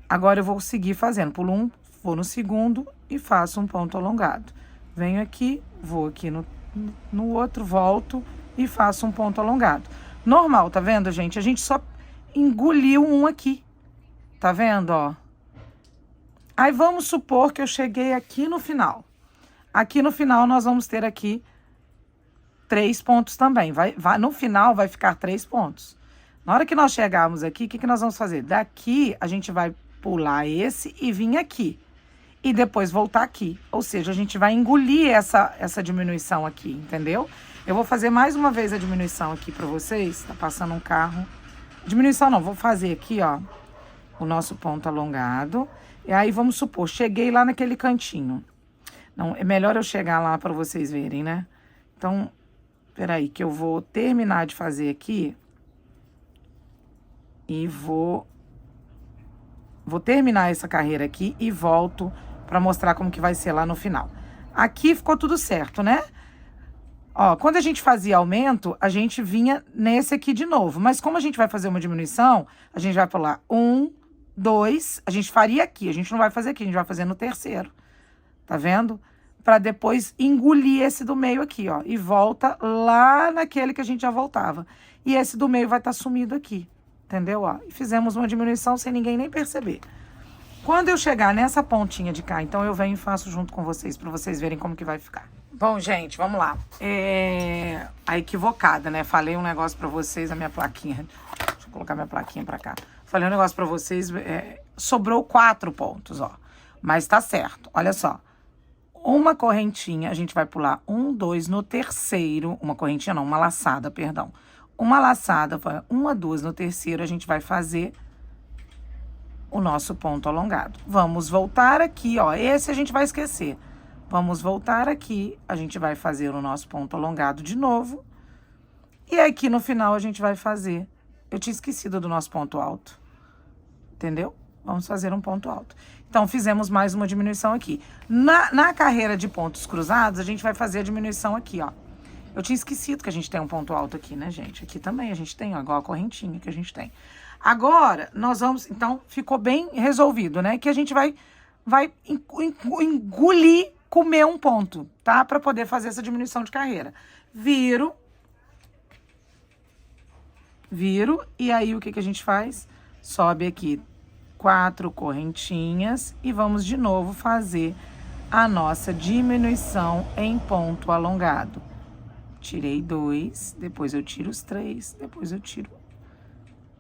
Speaker 1: Agora eu vou seguir fazendo. Pulo um, vou no segundo e faço um ponto alongado. Venho aqui, vou aqui no outro, volto e faço um ponto alongado. Normal, tá vendo, gente? A gente só engoliu um aqui. Tá vendo, ó? Aí, vamos supor que eu cheguei aqui no final. Aqui no final, nós vamos ter aqui 3 pontos também. No final, vai ficar 3 pontos. Na hora que nós chegarmos aqui, o que que nós vamos fazer? Daqui, a gente vai pular esse e vir aqui. E depois voltar aqui. Ou seja, a gente vai engolir essa diminuição aqui, entendeu? Eu vou fazer mais uma vez a diminuição aqui pra vocês. Tá passando um carro. Diminuição não, vou fazer aqui, ó, o nosso ponto alongado. E aí, vamos supor, cheguei lá naquele cantinho. Não, é melhor eu chegar lá pra vocês verem, né? Então, peraí, que eu vou terminar de fazer aqui. E vou terminar essa carreira aqui e volto pra mostrar como que vai ser lá no final. Aqui ficou tudo certo, né? Ó, quando a gente fazia aumento, a gente vinha nesse aqui de novo. Mas como a gente vai fazer uma diminuição, a gente vai pular 1, 2, a gente faria aqui. A gente não vai fazer aqui, a gente vai fazer no terceiro. Tá vendo? Pra depois engolir esse do meio aqui, ó. E volta lá naquele que a gente já voltava. E esse do meio vai estar sumido aqui. Entendeu? Ó, e fizemos uma diminuição sem ninguém nem perceber. Quando eu chegar nessa pontinha de cá, então eu venho e faço junto com vocês, pra vocês verem como que vai ficar. Bom, gente, vamos lá. A equivocada, né? Falei um negócio pra vocês, a minha plaquinha. Deixa eu colocar minha plaquinha pra cá. Falei um negócio pra vocês, sobrou 4 pontos, ó. Mas tá certo, olha só. Uma correntinha, a gente vai pular 1, 2 no terceiro. Uma correntinha não, uma laçada, perdão. Uma laçada, 1, 2 no terceiro, a gente vai fazer o nosso ponto alongado. Vamos voltar aqui, ó. Esse a gente vai esquecer. Vamos voltar aqui, a gente vai fazer o nosso ponto alongado de novo. E aqui no final a gente vai fazer eu tinha esquecido do nosso ponto alto. Entendeu? Vamos fazer um ponto alto. Então, fizemos mais uma diminuição aqui. Na carreira de pontos cruzados, a gente vai fazer a diminuição aqui, ó. Eu tinha esquecido que a gente tem um ponto alto aqui, né, gente? Aqui também a gente tem, ó, igual a correntinha que a gente tem. Agora, nós vamos... Então, ficou bem resolvido, né? Que a gente vai engolir, comer um ponto, tá? Pra poder fazer essa diminuição de carreira. Viro, e aí o que que a gente faz? Sobe aqui 4 correntinhas e vamos de novo fazer a nossa diminuição em ponto alongado. Tirei 2, depois eu tiro os 3, depois eu tiro.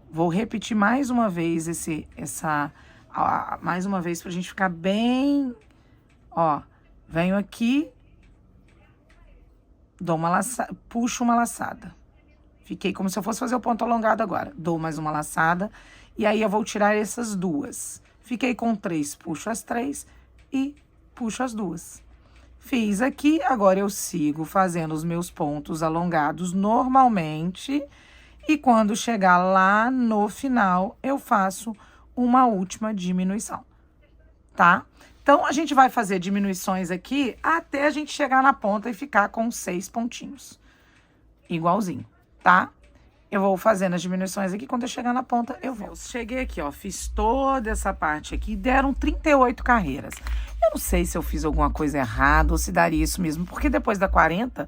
Speaker 1: Vou repetir mais uma vez mais uma vez pra gente ficar bem, ó, venho aqui, dou uma laçada, puxo uma laçada. Fiquei como se eu fosse fazer o ponto alongado agora. Dou mais uma laçada e aí eu vou tirar essas 2. Fiquei com 3, puxo as 3 e puxo as 2. Fiz aqui, agora eu sigo fazendo os meus pontos alongados normalmente. E quando chegar lá no final, eu faço uma última diminuição, tá? Então, a gente vai fazer diminuições aqui até a gente chegar na ponta e ficar com 6 pontinhos. Igualzinho, tá? Eu vou fazendo as diminuições aqui, quando eu chegar na ponta, eu vou. Cheguei aqui, ó, fiz toda essa parte aqui, deram 38 carreiras. Eu não sei se eu fiz alguma coisa errada ou se daria isso mesmo, porque depois da 40,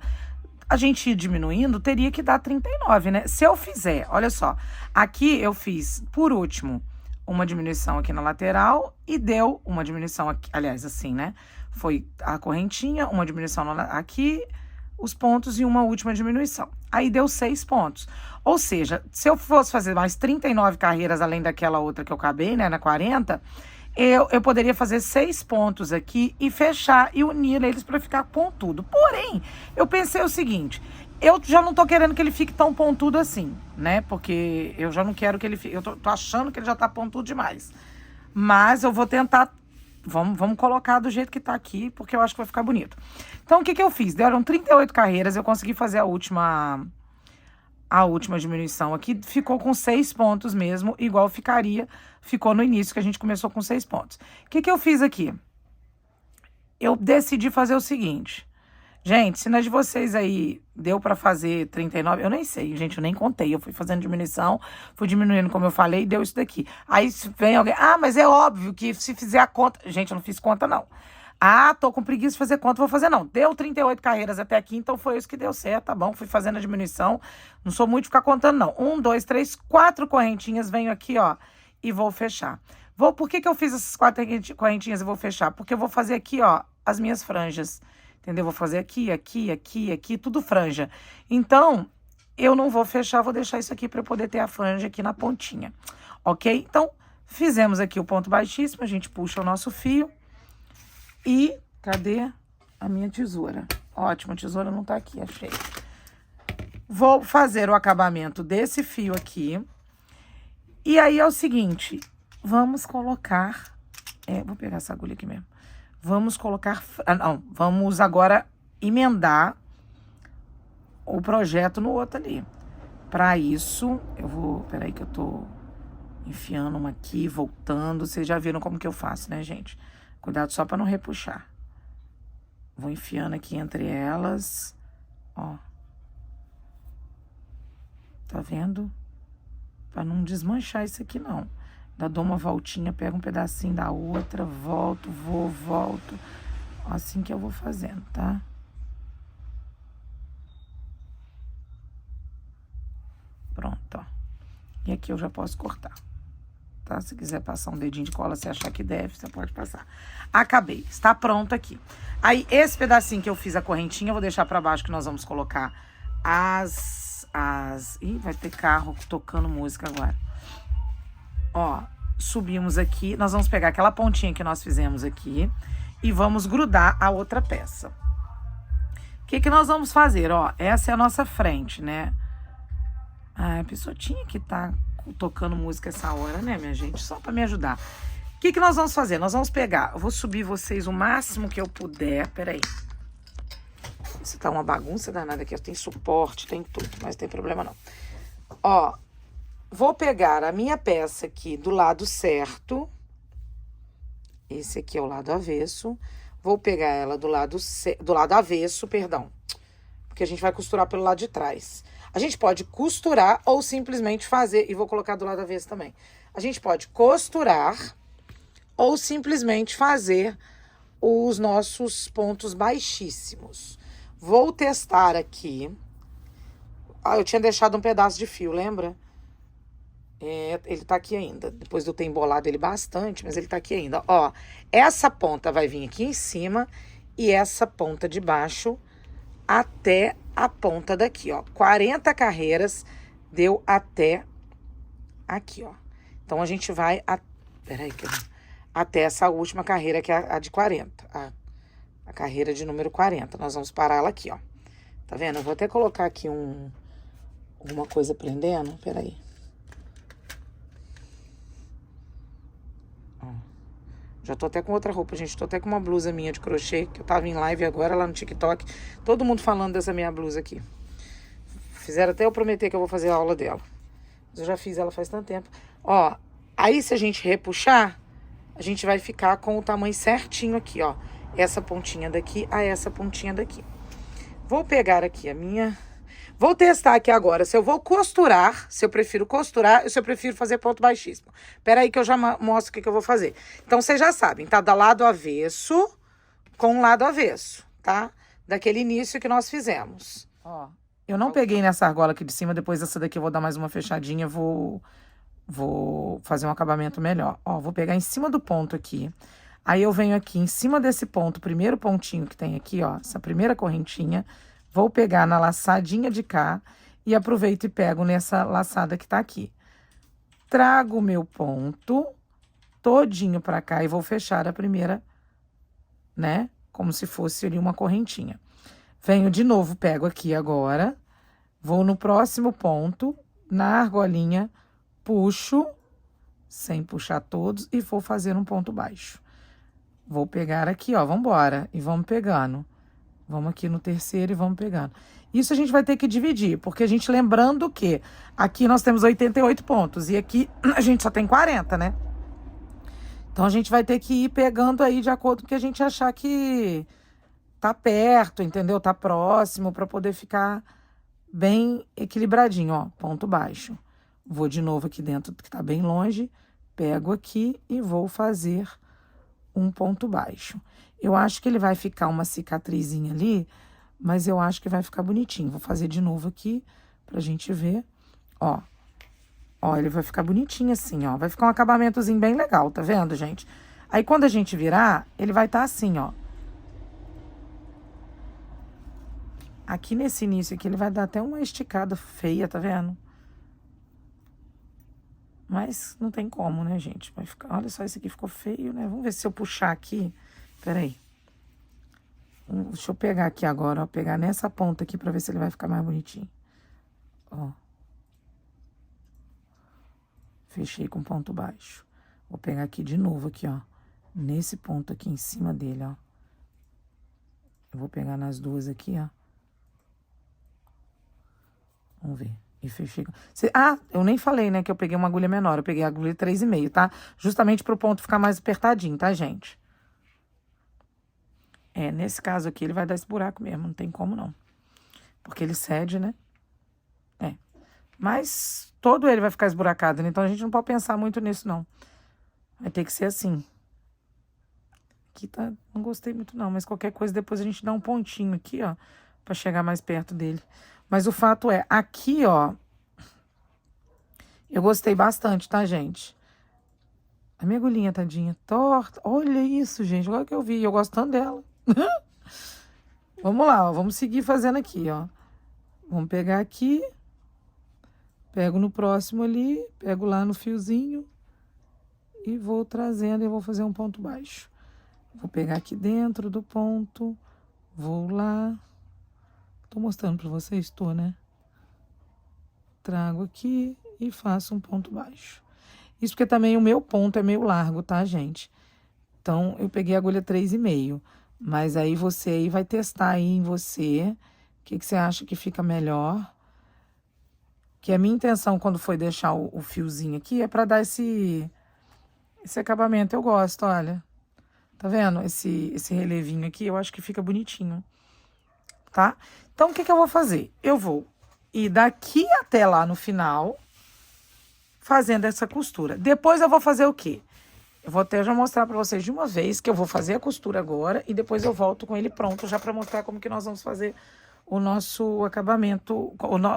Speaker 1: a gente ir diminuindo, teria que dar 39, né? Se eu fizer, olha só, aqui eu fiz, por último, uma diminuição aqui na lateral e deu uma diminuição aqui, aliás, assim, né? Foi a correntinha, uma diminuição aqui, os pontos e uma última diminuição. Aí deu 6 pontos. Ou seja, se eu fosse fazer mais 39 carreiras além daquela outra que eu acabei, né, na 40, eu poderia fazer 6 pontos aqui e fechar e unir eles para ficar pontudo. Porém, eu pensei o seguinte, eu já não tô querendo que ele fique tão pontudo assim, né? Porque eu já não quero que ele fique, eu tô achando que ele já tá pontudo demais. Mas eu vou tentar, vamos colocar do jeito que tá aqui, porque eu acho que vai ficar bonito. Então, o que que eu fiz? Deram 38 carreiras, eu consegui fazer a última diminuição aqui, ficou com 6 pontos mesmo, igual ficou no início, que a gente começou com 6 pontos. O que que eu fiz aqui? Eu decidi fazer o seguinte, gente, se nas de vocês aí deu pra fazer 39, eu nem sei, gente, eu nem contei, eu fui fazendo diminuição, fui diminuindo como eu falei, e deu isso daqui. Aí vem alguém, mas é óbvio que se fizer a conta, gente, eu não fiz conta não. Tô com preguiça de fazer conta, vou fazer não. Deu 38 carreiras até aqui, então foi isso que deu certo, tá bom? Fui fazendo a diminuição, não sou muito de ficar contando não. 1, 2, 3, 4 correntinhas, venho aqui, ó, e vou fechar. Por que que eu fiz essas 4 correntinhas e vou fechar? Porque eu vou fazer aqui, ó, as minhas franjas, entendeu? Vou fazer aqui, aqui, aqui, aqui, tudo franja. Então, eu não vou fechar, vou deixar isso aqui para eu poder ter a franja aqui na pontinha, ok? Então, fizemos aqui o ponto baixíssimo, a gente puxa o nosso fio. E cadê a minha tesoura? Ótimo, a tesoura não tá aqui, achei. Vou fazer o acabamento desse fio aqui. E aí é o seguinte, vamos colocar... vou pegar essa agulha aqui mesmo. Vamos colocar... vamos agora emendar o projeto no outro ali. Para isso, eu vou... Peraí que eu tô enfiando uma aqui, voltando. Vocês já viram como que eu faço, né, gente? Cuidado só para não repuxar. Vou enfiando aqui entre elas. Ó. Tá vendo? Para não desmanchar isso aqui, não. Ainda dou uma voltinha, pego um pedacinho da outra, volto, volto. Assim que eu vou fazendo, tá? Pronto, ó. E aqui eu já posso cortar. Tá? Se quiser passar um dedinho de cola, se achar que deve, você pode passar. Acabei, está pronto aqui. Aí, esse pedacinho que eu fiz a correntinha, eu vou deixar pra baixo, que nós vamos colocar Ih, vai ter carro tocando música agora. Ó, subimos aqui, nós vamos pegar aquela pontinha que nós fizemos aqui e vamos grudar a outra peça. O que que nós vamos fazer? Ó, essa é a nossa frente, né? A pessoa tinha que estar tocando música essa hora, né, minha gente? Só pra me ajudar. O que que nós vamos fazer? Nós vamos pegar... Eu vou subir vocês o máximo que eu puder. Peraí. Isso tá uma bagunça danada aqui. Tem suporte, tem tudo. Mas não tem problema, não. Ó. Vou pegar a minha peça aqui do lado certo. Esse aqui é o lado avesso. Vou pegar ela do lado avesso, perdão. Porque a gente vai costurar pelo lado de trás. A gente pode costurar ou simplesmente fazer... E vou colocar do lado avesso também. A gente pode costurar ou simplesmente fazer os nossos pontos baixíssimos. Vou testar aqui. Ah, eu tinha deixado um pedaço de fio, lembra? Ele tá aqui ainda. Depois de eu ter embolado ele bastante, mas ele tá aqui ainda. Ó, essa ponta vai vir aqui em cima e essa ponta de baixo até a ponta daqui, ó. 40 carreiras deu até aqui, ó. Então, a gente vai... Peraí, até essa última carreira, que é a de 40. A carreira de número 40. Nós vamos parar ela aqui, ó. Tá vendo? Eu vou até colocar aqui alguma coisa prendendo. Peraí. Já tô até com outra roupa, gente. Tô até com uma blusa minha de crochê, que eu tava em live agora lá no TikTok. Todo mundo falando dessa minha blusa aqui. Fizeram até eu prometer que eu vou fazer a aula dela. Mas eu já fiz ela faz tanto tempo. Ó, aí se a gente repuxar, a gente vai ficar com o tamanho certinho aqui, ó. Essa pontinha daqui a essa pontinha daqui. Vou pegar aqui a minha... Vou testar aqui agora se eu vou costurar, se eu prefiro costurar ou se eu prefiro fazer ponto baixíssimo. Pera aí que eu já mostro o que eu vou fazer. Então, vocês já sabem, tá? Da lado avesso com lado avesso, tá? Daquele início que nós fizemos. Ó, eu não peguei nessa argola aqui de cima, depois dessa daqui eu vou dar mais uma fechadinha, vou fazer um acabamento melhor. Ó, vou pegar em cima do ponto aqui. Aí eu venho aqui em cima desse ponto, primeiro pontinho que tem aqui, ó, essa primeira correntinha... Vou pegar na laçadinha de cá e aproveito e pego nessa laçada que tá aqui. Trago o meu ponto todinho pra cá e vou fechar a primeira, né? Como se fosse ali uma correntinha. Venho de novo, pego aqui agora, vou no próximo ponto, na argolinha, puxo, sem puxar todos, e vou fazer um ponto baixo. Vou pegar aqui, ó, vambora, e vamos pegando. Vamos aqui no terceiro e vamos pegando. Isso a gente vai ter que dividir, porque a gente lembrando que aqui nós temos 88 pontos e aqui a gente só tem 40, né? Então, a gente vai ter que ir pegando aí de acordo com o que a gente achar que tá perto, entendeu? Tá próximo, para poder ficar bem equilibradinho, ó. Ponto baixo. Vou de novo aqui dentro, que tá bem longe. Pego aqui e vou fazer um ponto baixo. Eu acho que ele vai ficar uma cicatrizinha ali, mas eu acho que vai ficar bonitinho. Vou fazer de novo aqui pra gente ver. Ó. Ó, ele vai ficar bonitinho assim, ó. Vai ficar um acabamentozinho bem legal, tá vendo, gente? Aí, quando a gente virar, ele vai estar assim, ó. Aqui nesse início aqui, ele vai dar até uma esticada feia, tá vendo? Mas não tem como, né, gente? Vai ficar... Olha só, esse aqui ficou feio, né? Vamos ver se eu puxar aqui... Peraí. Deixa eu pegar aqui agora, ó. Pegar nessa ponta aqui pra ver se ele vai ficar mais bonitinho. Ó. Fechei com ponto baixo. Vou pegar aqui de novo, aqui, ó. Nesse ponto aqui em cima dele, ó. Eu vou pegar nas duas aqui, ó. Vamos ver. E fechei. Ah, eu nem falei, né, que eu peguei uma agulha menor. Eu peguei a agulha 3,5, tá? Justamente pro ponto ficar mais apertadinho, tá, gente? Nesse caso aqui, ele vai dar esse buraco mesmo, não tem como não. Porque ele cede, né? Mas todo ele vai ficar esburacado, né? Então a gente não pode pensar muito nisso, não. Vai ter que ser assim. Aqui tá... Não gostei muito, não. Mas qualquer coisa, depois a gente dá um pontinho aqui, ó. Pra chegar mais perto dele. Mas o fato é, aqui, ó... Eu gostei bastante, tá, gente? A minha agulhinha, tadinha, torta. Olha isso, gente. Agora que eu vi. Eu gosto tanto dela. Vamos lá, ó. Vamos seguir fazendo aqui, ó. Vamos pegar aqui. Pego no próximo ali. Pego lá no fiozinho. E vou trazendo e vou fazer um ponto baixo. Vou pegar aqui dentro do ponto. Vou lá. Tô mostrando pra vocês, tô, né? Trago aqui e faço um ponto baixo. Isso porque também o meu ponto é meio largo, tá, gente? Então, eu peguei a agulha 3,5. Mas aí você aí vai testar aí em você. O que você acha que fica melhor? Que a minha intenção quando foi deixar o fiozinho aqui é pra dar esse acabamento. Eu gosto, olha. Tá vendo? Esse relevinho aqui, eu acho que fica bonitinho. Tá? Então, o que que eu vou fazer? Eu vou ir daqui até lá no final, fazendo essa costura. Depois eu vou fazer o quê? Eu vou até já mostrar pra vocês de uma vez que eu vou fazer a costura agora e depois eu volto com ele pronto já pra mostrar como que nós vamos fazer o nosso acabamento,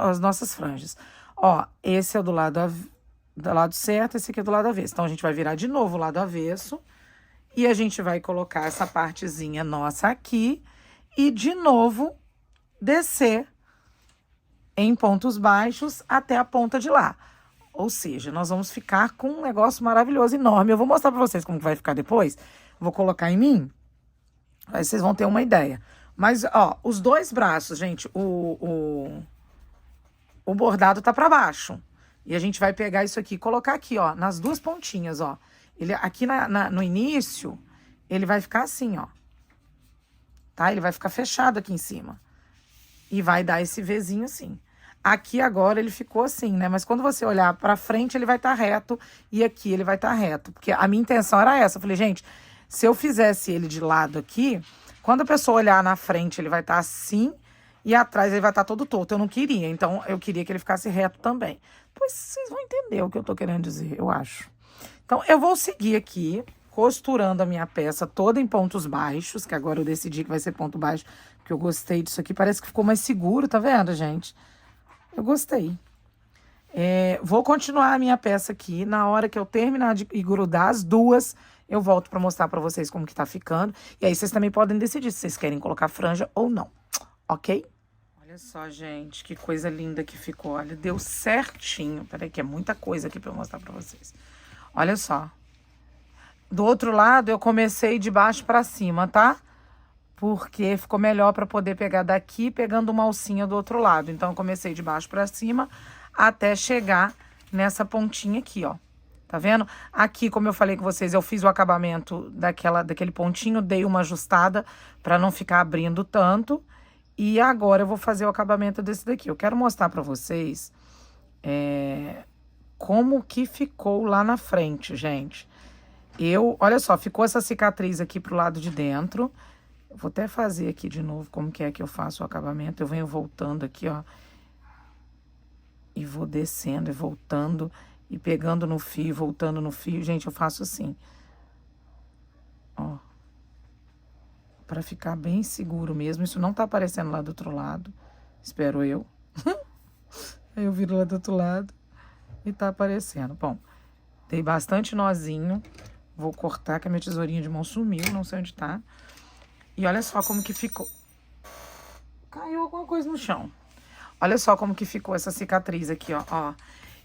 Speaker 1: as nossas franjas. Ó, esse é do lado certo, esse aqui é do lado avesso. Então, a gente vai virar de novo o lado avesso e a gente vai colocar essa partezinha nossa aqui e de novo descer em pontos baixos até a ponta de lá. Ou seja, nós vamos ficar com um negócio maravilhoso, enorme. Eu vou mostrar pra vocês como que vai ficar depois. Vou colocar em mim. Aí vocês vão ter uma ideia. Mas, ó, os dois braços, gente, o bordado tá pra baixo. E a gente vai pegar isso aqui e colocar aqui, ó, nas duas pontinhas, ó. Ele, aqui no início, ele vai ficar assim, ó. Tá? Ele vai ficar fechado aqui em cima. E vai dar esse Vzinho assim. Aqui agora ele ficou assim, né? Mas quando você olhar pra frente, ele vai estar reto. E aqui ele vai estar reto. Porque a minha intenção era essa. Eu falei, gente, se eu fizesse ele de lado aqui, quando a pessoa olhar na frente, ele vai estar assim. E atrás ele vai estar todo torto. Eu não queria. Então, eu queria que ele ficasse reto também. Depois vocês vão entender o que eu tô querendo dizer, eu acho. Então, eu vou seguir aqui, costurando a minha peça toda em pontos baixos. Que agora eu decidi que vai ser ponto baixo. Porque eu gostei disso aqui. Parece que ficou mais seguro, tá vendo, gente? Eu gostei. Vou continuar a minha peça aqui. Na hora que eu terminar de grudar as duas, eu volto pra mostrar pra vocês como que tá ficando. E aí vocês também podem decidir se vocês querem colocar franja ou não. Ok? Olha só, gente, que coisa linda que ficou. Olha, deu certinho. Peraí, que é muita coisa aqui pra eu mostrar pra vocês. Olha só. Do outro lado, eu comecei de baixo pra cima, tá? Porque ficou melhor para poder pegar daqui, pegando uma alcinha do outro lado. Então, eu comecei de baixo para cima até chegar nessa pontinha aqui, ó. Tá vendo? Aqui, como eu falei com vocês, eu fiz o acabamento daquele pontinho, dei uma ajustada para não ficar abrindo tanto. E agora eu vou fazer o acabamento desse daqui. Eu quero mostrar para vocês como que ficou lá na frente, gente. Olha só, ficou essa cicatriz aqui pro lado de dentro. Vou até fazer aqui de novo como que é que eu faço o acabamento. Eu venho voltando aqui, ó. E vou descendo e voltando. E pegando no fio, voltando no fio. Gente, eu faço assim. Ó. Pra ficar bem seguro mesmo. Isso não tá aparecendo lá do outro lado. Espero eu. Aí eu viro lá do outro lado. E tá aparecendo. Bom, dei bastante nozinho. Vou cortar, que a minha tesourinha de mão sumiu. Não sei onde tá. E olha só como que ficou. Caiu alguma coisa no chão. Olha só como que ficou essa cicatriz aqui, ó.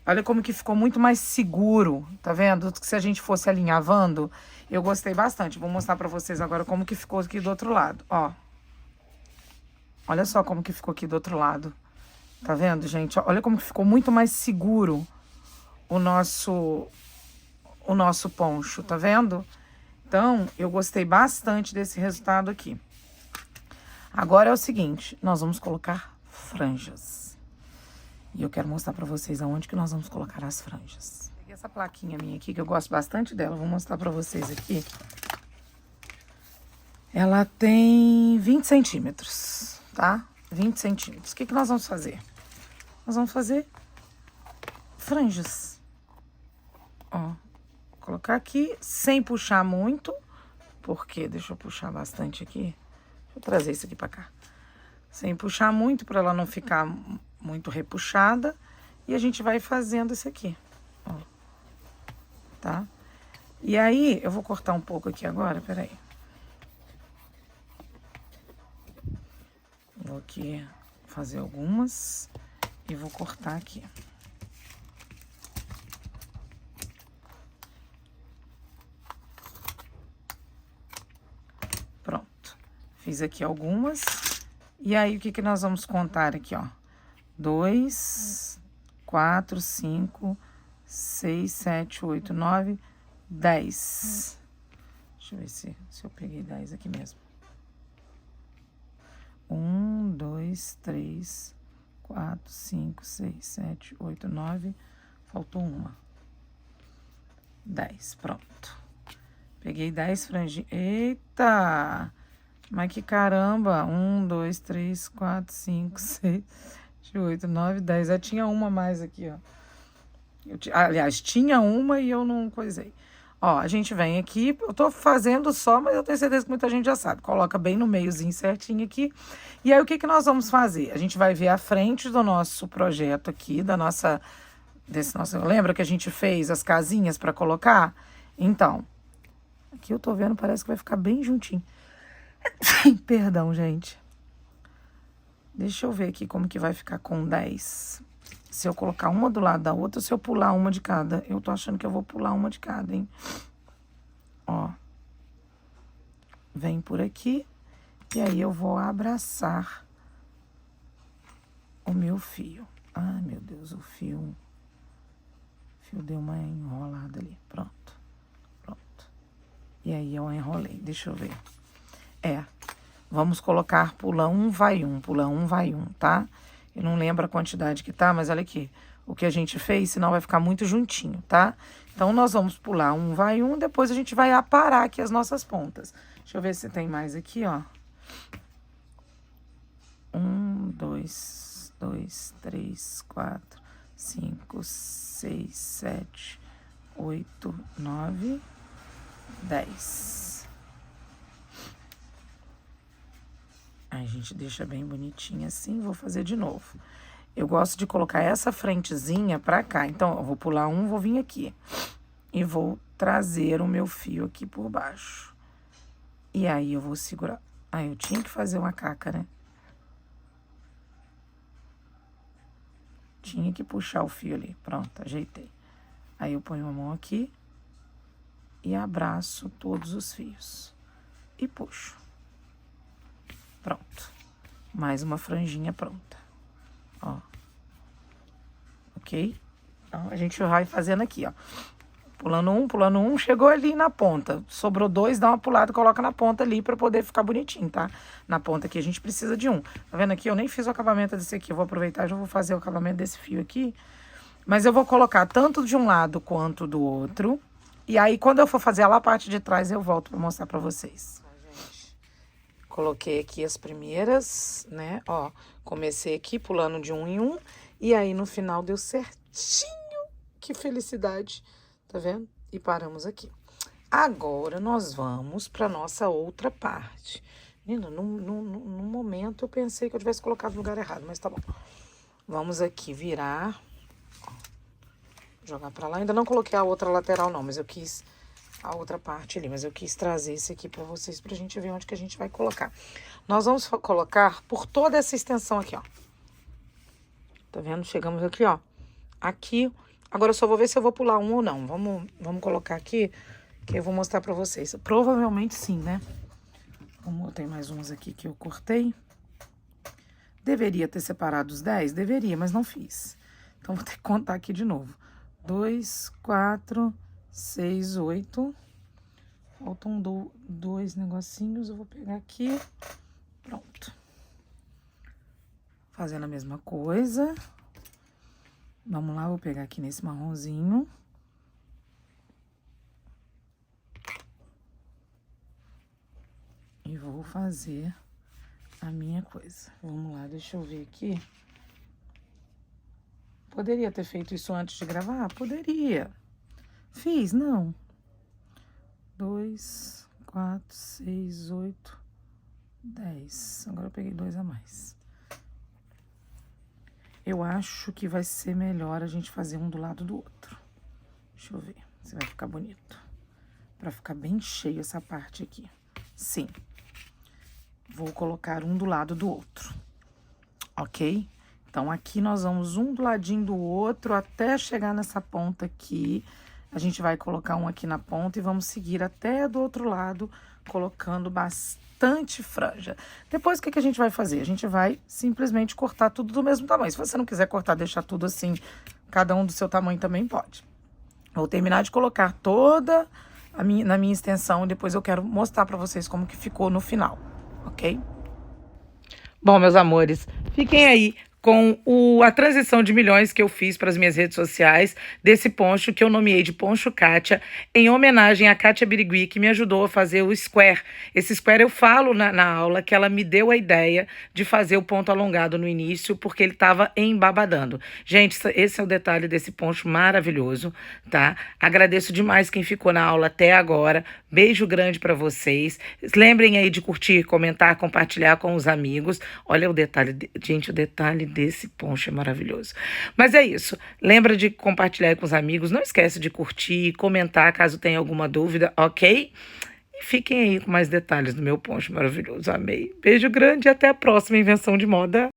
Speaker 1: Olha como que ficou muito mais seguro, tá vendo? Se a gente fosse alinhavando, eu gostei bastante. Vou mostrar pra vocês agora como que ficou aqui do outro lado, ó. Olha só como que ficou aqui do outro lado. Tá vendo, gente? Olha como que ficou muito mais seguro o nosso poncho, tá vendo? Então, eu gostei bastante desse resultado aqui. Agora é o seguinte, nós vamos colocar franjas. E eu quero mostrar pra vocês aonde que nós vamos colocar as franjas. Peguei essa plaquinha minha aqui, que eu gosto bastante dela, vou mostrar pra vocês aqui. Ela tem 20 centímetros, tá? 20 centímetros. O que que nós vamos fazer? Nós vamos fazer franjas. Ó. Colocar aqui sem puxar muito, porque deixa eu puxar bastante aqui. Deixa eu trazer isso aqui pra cá. Sem puxar muito, pra ela não ficar muito repuxada. E a gente vai fazendo isso aqui, ó. Tá? E aí, eu vou cortar um pouco aqui agora, peraí. Vou aqui fazer algumas e vou cortar aqui. Fiz aqui algumas. E aí, o que que nós vamos contar aqui, ó? 2, 4, 5, 6, 7, 8, 9, 10. Deixa eu ver se eu peguei 10 aqui mesmo. 1, 2, 3, 4, 5, 6, 7, 8, 9. Faltou uma. 10, pronto. Peguei 10 franjinhas. Eita! Mas que caramba! 1, 2, 3, 4, 5, 6, 7, 8, 9, 10. Já tinha uma mais aqui, ó. Aliás, tinha uma e eu não coisei. Ó, a gente vem aqui, eu tô fazendo só, mas eu tenho certeza que muita gente já sabe. Coloca bem no meiozinho certinho aqui. E aí, o que que nós vamos fazer? A gente vai ver a frente do nosso projeto aqui, lembra que a gente fez as casinhas para colocar? Então, aqui eu tô vendo, parece que vai ficar bem juntinho. Perdão, gente. Deixa eu ver aqui como que vai ficar com 10. Se eu colocar uma do lado da outra, se eu pular uma de cada. Eu tô achando que eu vou pular uma de cada, hein? Ó. Vem por aqui. E aí eu vou abraçar o meu fio. Ai, meu Deus, o fio deu uma enrolada ali. Pronto. Pronto. E aí eu enrolei. Deixa eu ver. Vamos colocar pula um, vai um. Pula um, vai um, tá? Eu não lembro a quantidade que tá, mas olha aqui. O que a gente fez, senão vai ficar muito juntinho, tá? Então, nós vamos pular um, vai um. Depois a gente vai aparar aqui as nossas pontas. Deixa eu ver se tem mais aqui, ó. 1, 2, 3, 4, 5, 6, 7, 8, 9, 10. Aí a gente deixa bem bonitinho assim, vou fazer de novo. Eu gosto de colocar essa frentezinha pra cá. Então, eu vou pular um, vou vir aqui. E vou trazer o meu fio aqui por baixo. E aí eu vou segurar. Ah, eu tinha que fazer uma caca, né? Tinha que puxar o fio ali. Pronto, ajeitei. Aí eu ponho a mão aqui. E abraço todos os fios. E puxo. Pronto. Mais uma franjinha pronta. Ó. Ok? Então, a gente vai fazendo aqui, ó. Pulando um, chegou ali na ponta. Sobrou 2, dá uma pulada e coloca na ponta ali pra poder ficar bonitinho, tá? Na ponta aqui a gente precisa de um. Tá vendo aqui? Eu nem fiz o acabamento desse aqui. Eu vou aproveitar e já vou fazer o acabamento desse fio aqui. Mas eu vou colocar tanto de um lado quanto do outro. E aí, quando eu for fazer lá a parte de trás, eu volto pra mostrar pra vocês. Coloquei aqui as primeiras, né? Ó, comecei aqui pulando de um em um. E aí, no final, deu certinho. Que felicidade. Tá vendo? E paramos aqui. Agora, nós vamos pra nossa outra parte. Menina, num momento, eu pensei que eu tivesse colocado no lugar errado, mas tá bom. Vamos aqui virar. Ó, jogar pra lá. Ainda não coloquei a outra lateral, não, mas eu quis... a outra parte ali, mas eu quis trazer esse aqui pra vocês, pra gente ver onde que a gente vai colocar. Nós vamos colocar por toda essa extensão aqui, ó. Tá vendo? Chegamos aqui, ó. Aqui. Agora eu só vou ver se eu vou pular um ou não. Vamos colocar aqui, que eu vou mostrar pra vocês. Provavelmente sim, né? Como tem mais uns aqui que eu cortei. Deveria ter separado os 10? Deveria, mas não fiz. Então, vou ter que contar aqui de novo. 2, 4... 6, 8. Faltam 2 negocinhos. Eu vou pegar aqui. Pronto. Fazendo a mesma coisa. Vamos lá, vou pegar aqui nesse marronzinho. E vou fazer a minha coisa. Vamos lá, deixa eu ver aqui. Poderia ter feito isso antes de gravar? Poderia. Fiz, não. 2, 4, 6, 8, 10. Agora eu peguei 2 a mais. Eu acho que vai ser melhor a gente fazer um do lado do outro. Deixa eu ver se vai ficar bonito. Pra ficar bem cheio essa parte aqui. Sim. Vou colocar um do lado do outro. Ok? Então, aqui nós vamos um do ladinho do outro até chegar nessa ponta aqui. A gente vai colocar um aqui na ponta e vamos seguir até do outro lado, colocando bastante franja. Depois, o que que a gente vai fazer? A gente vai simplesmente cortar tudo do mesmo tamanho. Se você não quiser cortar, deixar tudo assim, cada um do seu tamanho também pode. Vou terminar de colocar toda na minha extensão e depois eu quero mostrar pra vocês como que ficou no final, ok? Bom, meus amores, fiquem aí com a transição de milhões que eu fiz para as minhas redes sociais, desse poncho que eu nomeei de Poncho Kátia, em homenagem a Kátia Birigui, que me ajudou a fazer o square. Esse square eu falo na aula que ela me deu a ideia de fazer o ponto alongado no início, porque ele estava embabadando. Gente, esse é o detalhe desse poncho maravilhoso, tá? Agradeço demais quem ficou na aula até agora. Beijo grande para vocês. Lembrem aí de curtir, comentar, compartilhar com os amigos. Olha o detalhe, gente, o detalhe desse poncho é maravilhoso. Mas é isso. Lembra de compartilhar aí com os amigos. Não esquece de curtir, comentar caso tenha alguma dúvida, ok? E fiquem aí com mais detalhes do meu poncho maravilhoso. Amei. Beijo grande e até a próxima invenção de moda.